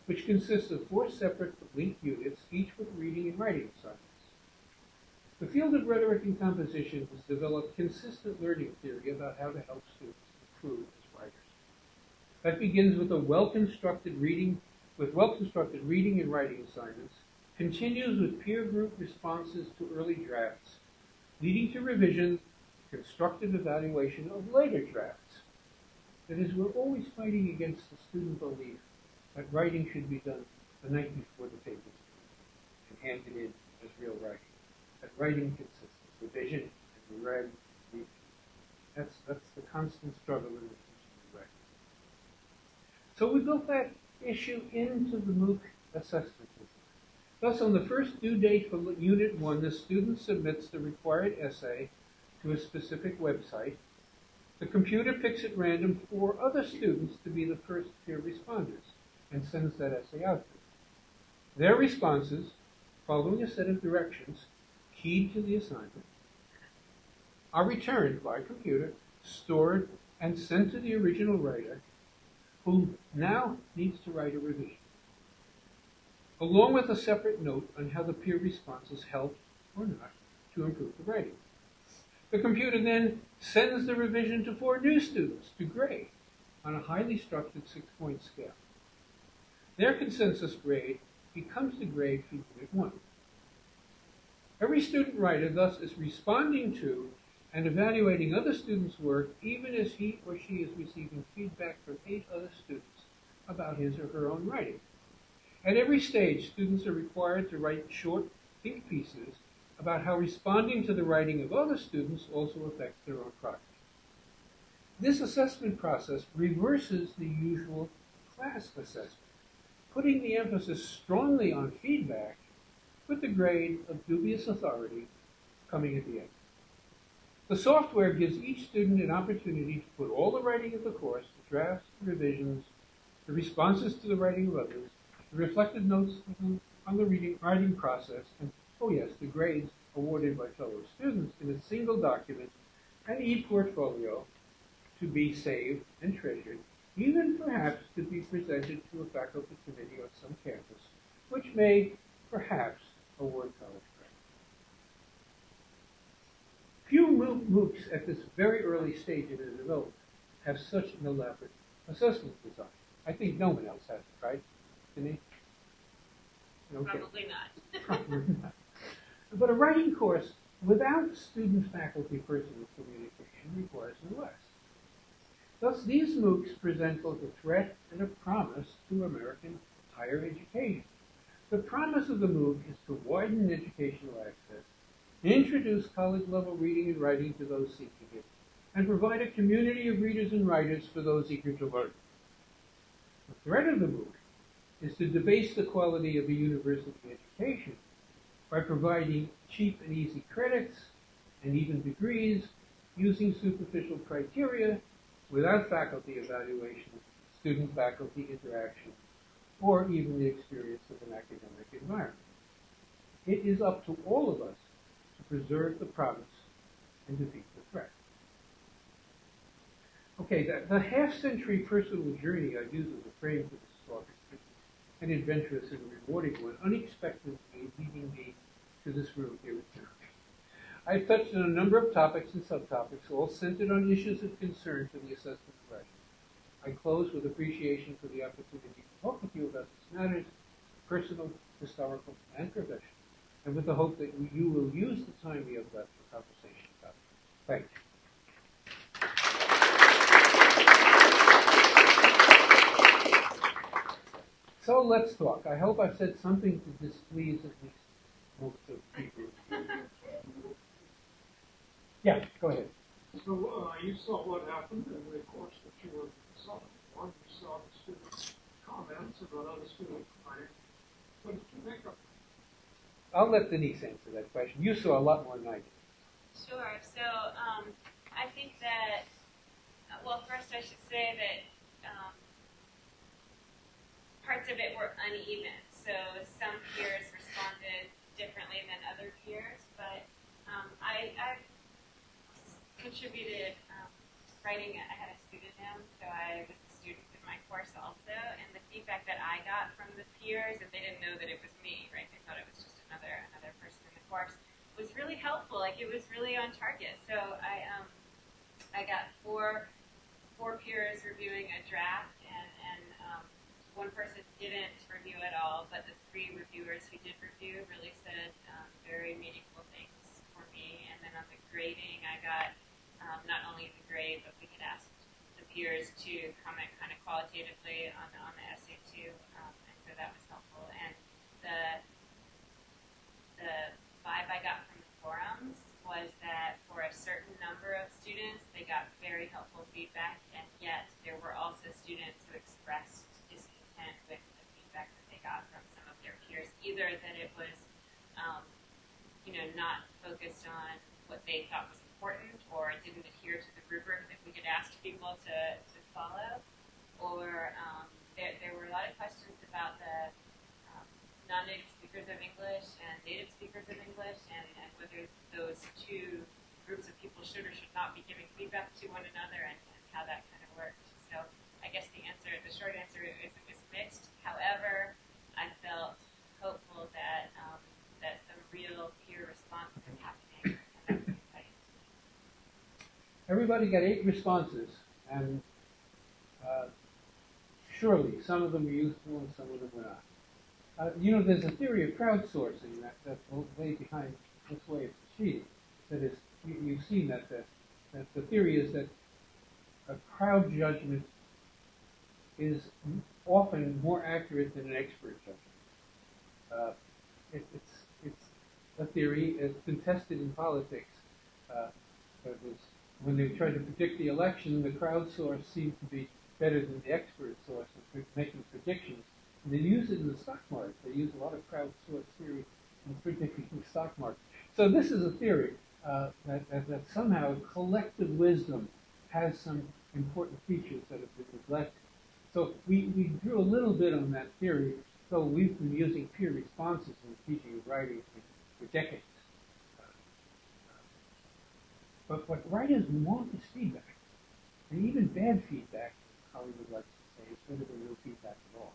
which consists of 4 separate but linked units, each with reading and writing assignments. The field of rhetoric and composition has developed consistent learning theory about how to help students improve as writers. That begins with well-constructed reading and writing assignments, continues with peer group responses to early drafts, leading to revision, constructive evaluation of later drafts. That is, we're always fighting against the student belief that writing should be done the night before the paper is due and handed in as real writing. That writing consists of revision and read. That's the constant struggle in the teaching of writing. So we built that issue into the MOOC assessment design. Thus, on the first due date for Unit 1, the student submits the required essay to a specific website. The computer picks at random 4 other students to be the first peer responders and sends that essay out to them. Their responses, following a set of directions keyed to the assignment, are returned by computer, stored, and sent to the original writer, who now needs to write a revision, along with a separate note on how the peer responses helped or not to improve the writing. The computer then sends the revision to 4 new students to grade on a highly structured 6-point scale. Their consensus grade becomes the grade for Unit 1. Every student writer thus is responding to and evaluating other students' work, even as he or she is receiving feedback from 8 other students about his or her own writing. At every stage, students are required to write short think pieces about how responding to the writing of other students also affects their own progress. This assessment process reverses the usual class assessment, putting the emphasis strongly on feedback, with the grade of dubious authority coming at the end. The software gives each student an opportunity to put all the writing of the course, the drafts, the revisions, the responses to the writing of others, the reflected notes on the writing process, and, oh yes, the grades awarded by fellow students in a single document, an e-portfolio to be saved and treasured, even perhaps to be presented to a faculty committee on some campus, which may perhaps award college credit. Few MOOCs at this very early stage in their development have such an elaborate assessment design. I think no one else has it, right? Denise? Okay. Probably not. Probably not. But a writing course without student-faculty personal communication requires no less. Thus, these MOOCs present both a threat and a promise to American higher education. The promise of the MOOC is to widen educational access, introduce college-level reading and writing to those seeking it, and provide a community of readers and writers for those eager to learn. The threat of the MOOC is to debase the quality of a university education by providing cheap and easy credits and even degrees using superficial criteria without faculty evaluation, student-faculty interaction, or even the experience of an academic environment. It is up to all of us to preserve the promise and defeat the threat. Okay, the half-century personal journey I use as a frame for this talk is an adventurous and rewarding one, unexpectedly leading me to this room here at Tagmemic. I've touched on a number of topics and subtopics, all centered on issues of concern to the assessment of writing. I close with appreciation for the opportunity to talk with you about these matters, personal, historical, and professional, and with the hope that you will use the time we have left for conversation about it. Thank you. So let's talk. I hope I've said something to displease at least most of the people. Yeah, go ahead. So you saw what happened in the course that you were studying. One, you saw the students' comments about other students' writing. What did you make of it? I'll let Denise answer that question. You saw a lot more than I did. Sure. So I think that, well, first I should say that parts of it were uneven. So some peers responded differently than other peers, but I contributed writing. I had a pseudonym, so I was a student in my course also, and the feedback that I got from the peers, and they didn't know that it was me, right? They thought it was just another person in the course, was really helpful. Like, it was really on target. So I got four peers reviewing a draft, and one person didn't review at all, but the three reviewers who did review really said very meaningful things for me. And then on the grading, I got not only the grade, but we had asked the peers to comment kind of qualitatively on the essay too, and so that was helpful. And the vibe I got from the forums was that for a certain number of students, they got very helpful feedback, and yet there were also students who expressed discontent with the feedback that they got from some of their peers, either that it was not focused on what they thought was important, or it didn't adhere to the rubric that we had asked people to follow, or there were a lot of questions about the non-native speakers of English and native speakers of English, and whether those two groups of people should or should not be giving feedback to one another, and how that kind of worked. So I guess the short answer is it was mixed. However, I felt hopeful that that some real peer response was happening, and that was exciting. Everybody got 8 responses, and surely some of them were useful and some of them were not. There's a theory of crowdsourcing that lay behind this way of proceeding. That is, you've seen that the theory is that a crowd judgment is often more accurate than an expert judgment. It's a theory. It's been tested in politics. When they tried to predict the election, the crowd source seemed to be better than the expert source in making predictions. And they use it in the stock market. They use a lot of crowd source theory in predicting the stock market. So this is a theory that somehow collective wisdom has some important features that have been neglected. So we drew a little bit on that theory, so we've been using peer responses in the teaching of writing for decades. But what writers want is feedback. And even bad feedback, Holly would like to say, is better than no feedback at all.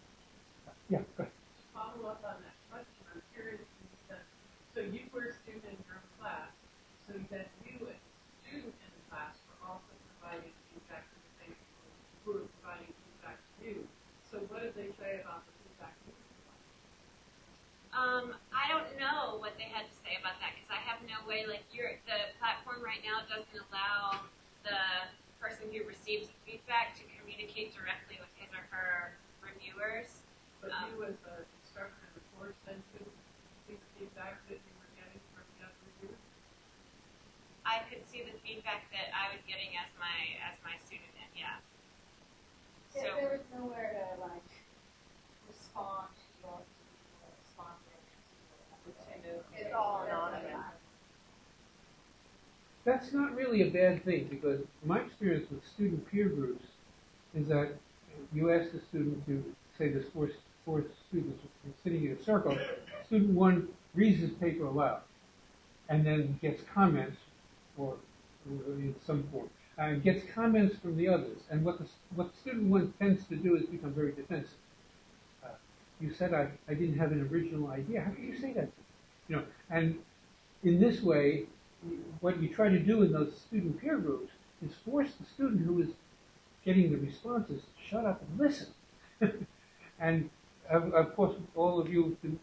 Yeah, go ahead. To follow up on that question, I'm curious in the sense, so you were a student in your own class, so then you as a student in the class were also providing feedback to the same people who were providing feedback to you. So what did they say about the feedback you were providing? I don't know what they had to say about that, because I have no way, the platform right now doesn't allow the person who receives the feedback to communicate directly with his or her reviewers. But you as an instructor in the course then couldn't see the feedback that you were getting from the other reviewers? I could see the feedback that I was getting as my student, yeah. So There was nowhere to respond to your responding. It's all anonymous. That's not really a bad thing, because my experience with student peer groups is that you ask the student to, say there's four students sitting in a circle. Student 1 reads his paper aloud and then gets comments in some form. gets comments from the others. And what student one tends to do is become very defensive. You said I didn't have an original idea. How could you say that? And in this way, what you try to do in those student peer groups is force the student who is getting the responses to shut up and listen. And of course, all of you can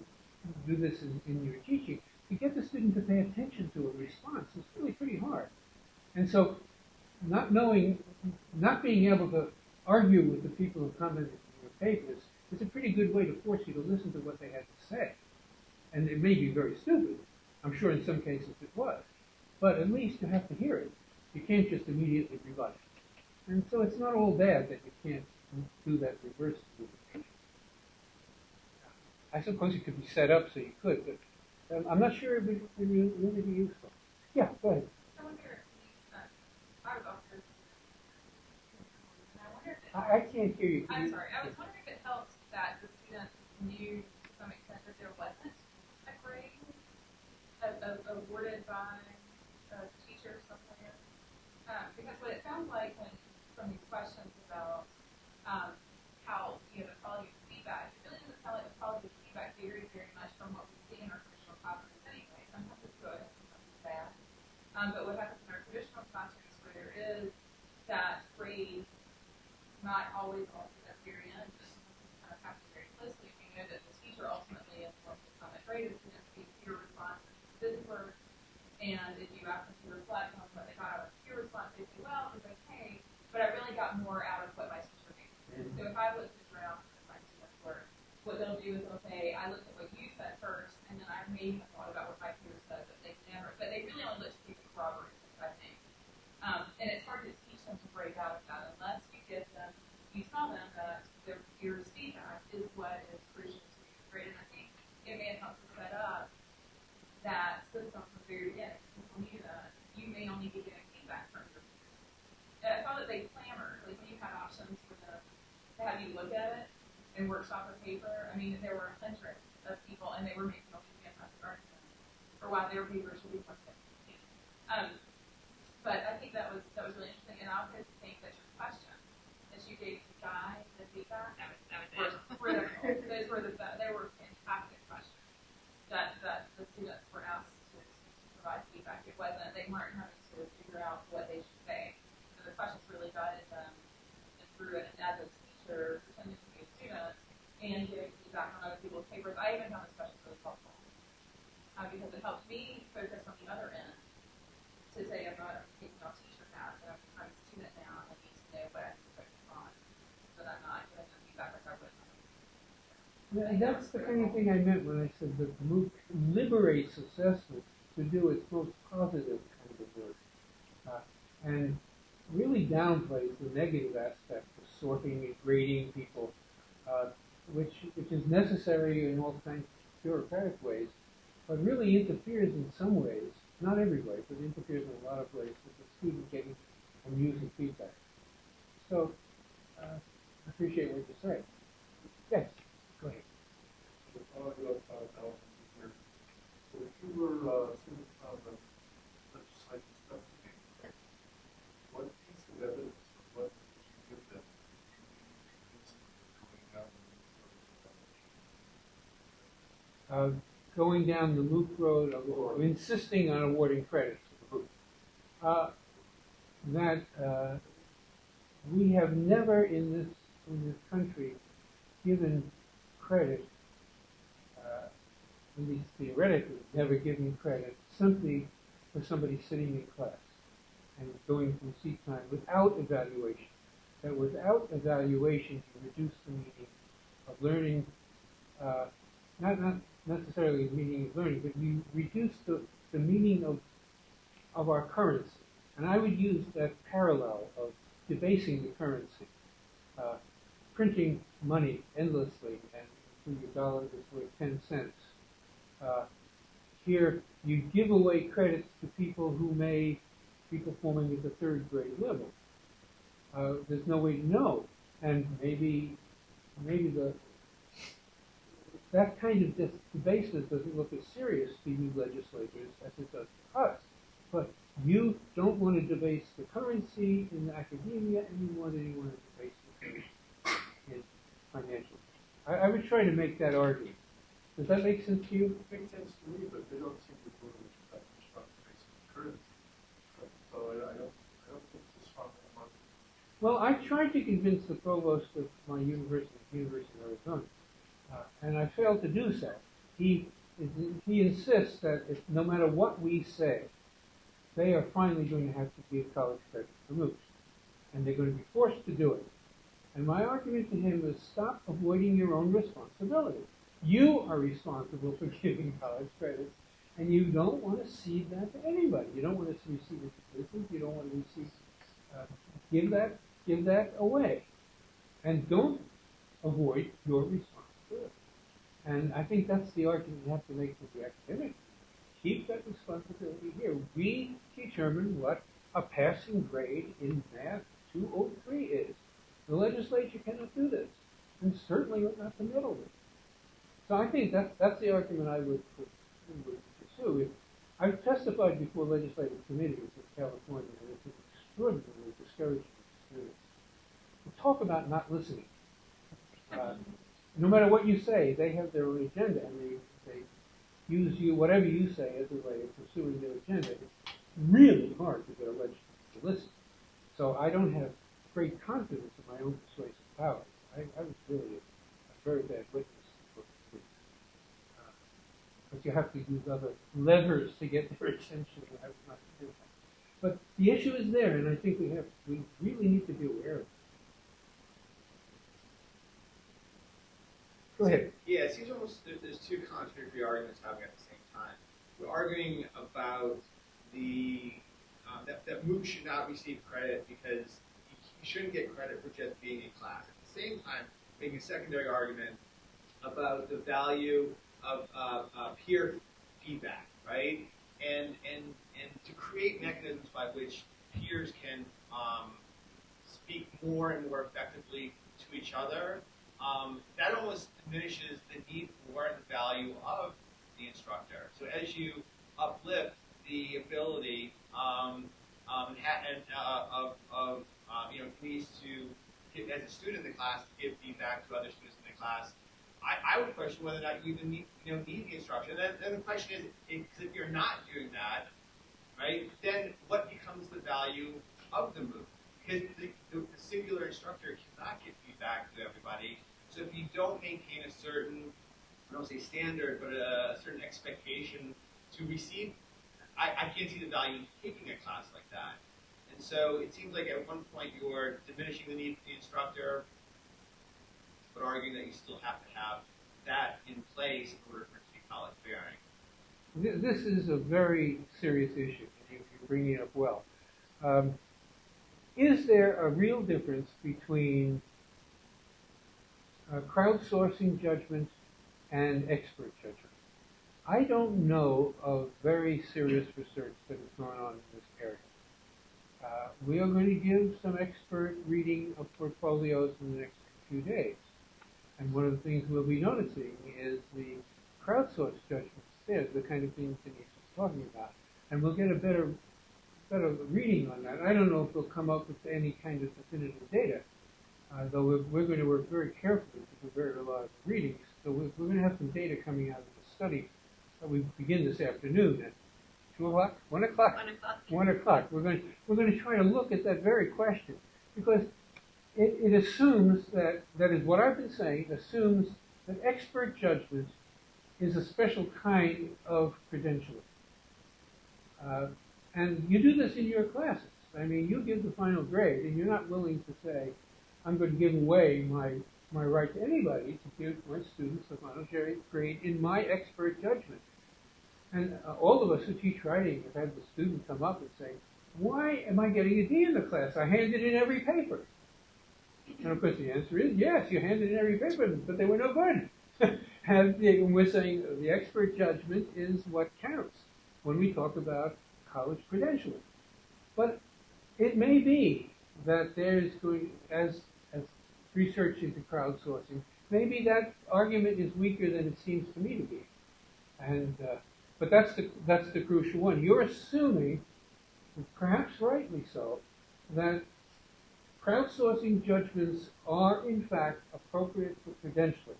do this in your teaching. To get the student to pay attention to a response is really pretty hard. And so, not being able to argue with the people who commented on your papers is a pretty good way to force you to listen to what they had to say. And it may be very stupid. I'm sure in some cases it was. But at least you have to hear it. You can't just immediately rebut it. And so it's not all bad that you can't do that reverse movement. I suppose it could be set up so you could, but I'm not sure it would really be useful. Yeah, go ahead. I wonder if I was offered, and I wonder if it I can't hear you. I'm sorry. I was wondering if it helped that the students knew to some extent that there wasn't a grade awarded by a teacher somewhere. Because what it sounds like from these questions about how the quality of feedback, it really doesn't sound like the quality of feedback varies very much from what we see in our traditional classrooms anyway. Sometimes it's good, sometimes it's bad. But what happens in our traditional classrooms where there is that grade, not always all at the very end, but kind of happen very closely. We know that the teacher ultimately is going to sum it grade the students see peer responses to this work, and if you ask them to reflect on what they got out of peer response, they say, well, it was okay, but I really got more out of what my teacher made. So if I look at the draft of my students' work, what they'll do is they'll say, I looked at what you said first, and then I maybe thought about what my peers said, but they really only look to see the corroboration, I think. And it's hard to teach them to break out of that unless you tell them that their peers' feedback is what is crucial to the grade. And I think it may have helped to set up that system from the very beginning. People knew that you may only be getting feedback from your peers. And I saw that they clamored, like when you had options for them to have you look at it and workshop a paper. I mean, there were hundreds of people, and they were making all these fantastic arguments for why their paper should be looked at. But I think that was really interesting, and I also think that your questions that you gave to guide the feedback were critical. They were fantastic questions that the students were asked to provide feedback. They weren't having to figure out what they should say. So the questions really guided them through it, and as a teacher, pretending to be a student and giving feedback on other people's papers, I even found this questions really helpful because it helped me focus on the other end. To say I'm not taking off teacher hat, that I'm a student now, and I need to know what I can focus on, so that I'm not giving them feedback like I would. Yeah, that's the kind of thing I meant when I said that MOOC liberates assessment to do its most positive kind of work, and really downplays the negative aspect of sorting and grading people, which is necessary in all kinds of bureaucratic ways, but really interferes in some ways. Not every way, but interferes in a lot of ways with the student getting and using feedback. So, I appreciate what you say. Yes, go ahead. So if you were student on the legislative stuff, what piece of evidence or what did you give them going down the MOOC road of insisting on awarding credits for the MOOC. That we have never in this country given credit, at least theoretically, never given credit simply for somebody sitting in class and going through seat time without evaluation. That without evaluation you reduce the meaning of learning, not necessarily the meaning of learning, but you reduce the meaning of our currency. And I would use that parallel of debasing the currency, printing money endlessly, and through your dollar is worth 10 cents. Here, you give away credits to people who may be performing at the third grade level. There's no way to know, and maybe that kind of debaseness doesn't look as serious to you legislators as it does to us. But You don't want to debase the currency in academia, and you want to debase the currency in financial. I would try to make that argument. Does that make sense to you? It makes sense to me, but they don't seem to go into that construct based on currency. So I don't think it's a strong argument. Well, I tried to convince the provost of my university, University of Arizona, and I failed to do so. He insists that if, no matter what we say, they are finally going to have to give college credit for MOOCs, and they're going to be forced to do it. And my argument to him is stop avoiding your own responsibility. You are responsible for giving college credits, and you don't want to cede that to anybody. You don't want to receive it to business. You don't want to receive, give that away, and don't avoid your responsibility. And I think that's the argument you have to make with the academic. Keep that responsibility here. We determine what a passing grade in Math 203 is. The legislature cannot do this, and certainly not the middle. So I think that's the argument I would pursue. I've testified before legislative committees in California, and it's an extraordinarily discouraging experience. Talk about not listening. No matter what you say, they have their own agenda, and they use you, whatever you say, as a way of pursuing their agenda. It's really hard to get a legislature to listen. So I don't have great confidence in my own persuasive powers. I was really a very bad witness. But you have to use other levers to get their attention. I was not to do that. But the issue is there, and I think we really need to be aware of it. Go ahead. Yeah, it seems almost there's two contradictory arguments happening at the same time. We're arguing about the that MOOC should not receive credit because you shouldn't get credit for just being in class. At the same time, making a secondary argument about the value of peer feedback, right? And to create mechanisms by which peers can speak more and more effectively to each other. That almost diminishes the need for and the value of the instructor. So as you uplift the ability needs to, as a student in the class, to give feedback to other students in the class, I would question whether or not you even need the instruction. And then the question is, if you're not doing that, right, then what becomes the value of the MOOC? Because the singular instructor cannot give feedback to everybody. So if you don't maintain a certain, I don't say standard, but a certain expectation to receive, I can't see the value in taking a class like that. And so it seems like at one point you're diminishing the need for the instructor, but arguing that you still have to have that in place in order for it to be college bearing. This is a very serious issue, and you're bringing it up well. Is there a real difference between crowdsourcing judgment and expert judgment? I don't know of very serious research that has gone on in this area. We are going to give some expert reading of portfolios in the next few days. And one of the things we'll be noticing is the crowdsourced judgments there, the kind of things Denise was talking about. And we'll get a better reading on that. I don't know if we'll come up with any kind of definitive data, though we're going to work very carefully to prepare a lot of readings. So we're going to have some data coming out of the study that we begin this afternoon at 2 o'clock, 1 o'clock? 1 o'clock. 1 o'clock. We're going to try to look at that very question, because it assumes that is what I've been saying, assumes that expert judgment is a special kind of credentialing. And you do this in your classes. I mean, you give the final grade, and you're not willing to say, I'm going to give away my right to anybody to give my students the final grade in my expert judgment. And all of us who teach writing have had the student come up and say, why am I getting a D in the class? I handed in every paper. And of course the answer is, yes, you handed in every paper, but they were no good. And we're saying the expert judgment is what counts when we talk about college credentialing. But it may be that there's going, as research into crowdsourcing, maybe that argument is weaker than it seems to me to be. And but that's the crucial one. You're assuming perhaps rightly so, that crowdsourcing judgments are in fact appropriate for credentialing.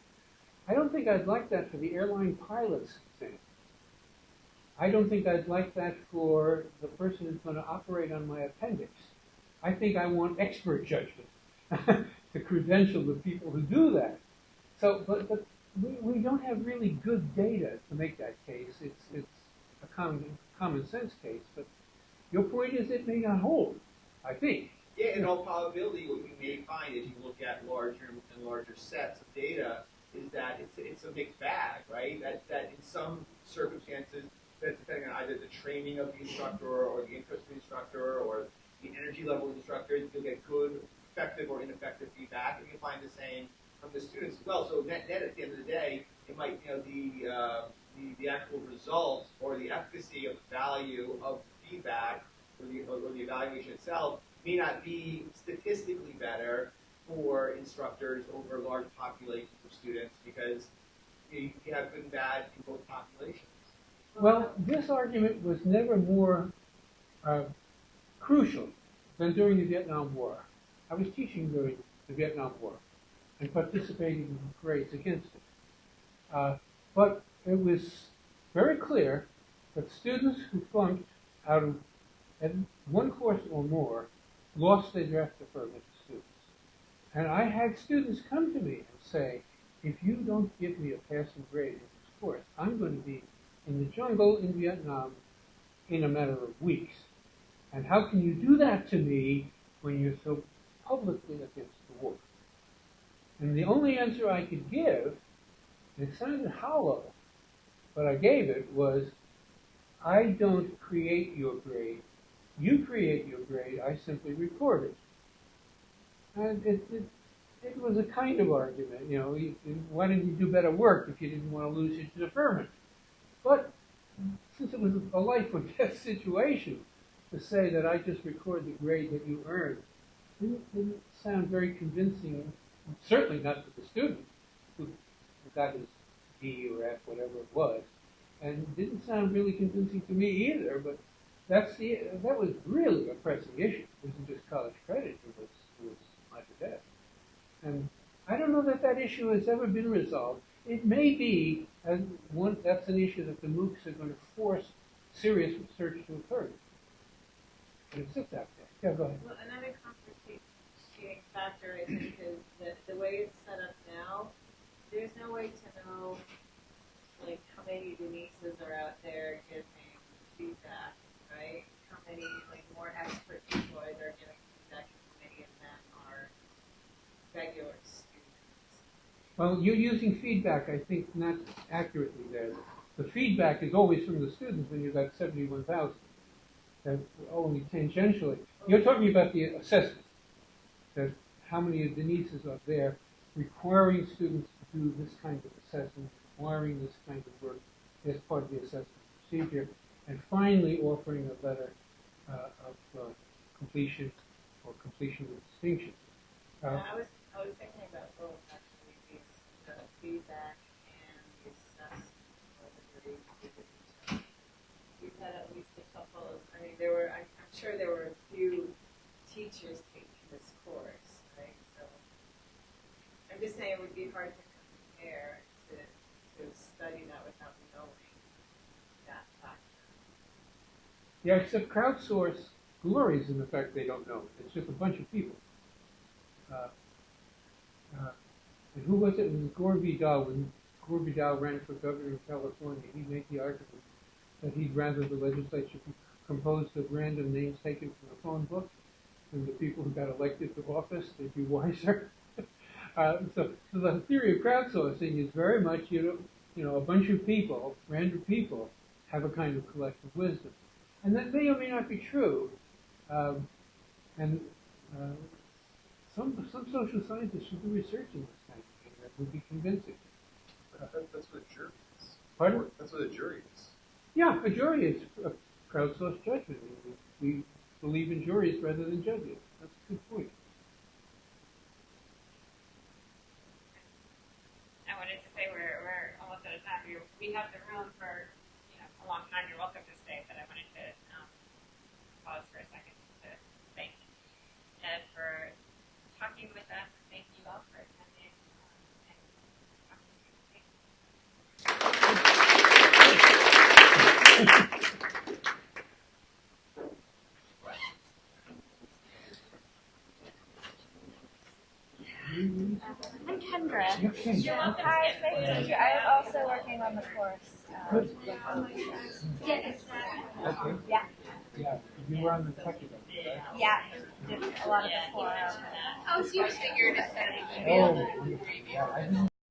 I don't think I'd like that for the airline pilot's exam. I don't think I'd like that for the person who's going to operate on my appendix. I think I want expert judgment to credential the people who do that. So, but we don't have really good data to make that case. It's a common sense case, but your point is it may not hold, I think. Yeah, in all probability, what you may find as you look at larger and larger sets of data is that it's a mixed bag, right? That in some circumstances, depending on either the training of the instructor or the interest of the instructor or the energy level of the instructor, you'll get good, effective, or ineffective feedback, and you'll find the same from the students as well. So net at the end of the day, it might, the actual results or the efficacy of the value of feedback or the evaluation itself may not be statistically better for instructors over large populations of students because you have good and bad in both populations. Well, this argument was never more crucial than during the Vietnam War. I was teaching during the Vietnam War and participating in parades against it. But it was very clear that students who flunked out of one course or more lost their draft deferment to students. And I had students come to me and say, if you don't give me a passing grade in this course, I'm going to be in the jungle in Vietnam in a matter of weeks. And how can you do that to me when you're so publicly against the war? And the only answer I could give, and it sounded hollow, but I gave it, was, I don't create your grade. You create your grade, I simply record it. And it was a kind of argument, why didn't you do better work if you didn't want to lose your deferment? But since it was a life or death situation, to say that I just record the grade that you earned didn't sound very convincing, certainly not to the student who got his D or F, whatever it was, and didn't sound really convincing to me either, but that was really a pressing issue. It wasn't just college credit, it was life or death. And I don't know that issue has ever been resolved. It may be, that's an issue that the MOOCs are going to force serious research to occur. And it sits out there. Yeah, go ahead. Well, another complicating factor, I think, is that the way it's set up now, there's no way to know, like, how many Denises are out there giving feedback, right? How many, like, more expert people are there giving feedback, and how many of them are regular students? Well, you're using feedback, I think, not accurately there. The feedback is always from the students when you've got 71,000. That's only tangentially. You're talking about the assessment. That how many of the Denises are there requiring students to do this kind of assessment, requiring this kind of work as part of the assessment procedure, and finally offering a letter of completion or completion with distinction. I was thinking about both, actually, the feedback and the assessment of the grades. We've had at least a couple of, I'm sure there were a few teachers taking this course, right? So I'm just saying it would be hard to compare to study that without knowing that factor. Yeah, except crowdsource glories in the fact they don't know. It's just a bunch of people. And who was it? It was Gore Vidal. When Gore Vidal ran for governor of California, he made the argument that he'd rather the legislature be composed of random names taken from a phone book than the people who got elected to office. They'd be wiser. So the theory of crowdsourcing is very much, a bunch of people, random people, have a kind of collective wisdom. And that may or may not be true. Some social scientists should do research in this kind of thing that would be convincing. That's what a jury is. Pardon? That's what a jury is. Yeah, a jury is a crowdsourced judgment. We believe in juries rather than judges. That's a good point. I wanted to say we're almost out of time. We have the room for a long time. You're welcome to stay, but I wanted to pause pause for a second to thank Ed for talking with us. Thank you all for attending. And talking to you. I'm Kendra. You're welcome. Hi, it's nice to meet you. I was also working on the course. Good. Yes. Okay. Yeah. Yeah, you were on the technical. Right? Yeah. Did a lot of the forum. Oh, so you figured it out. Oh, yeah, I didn't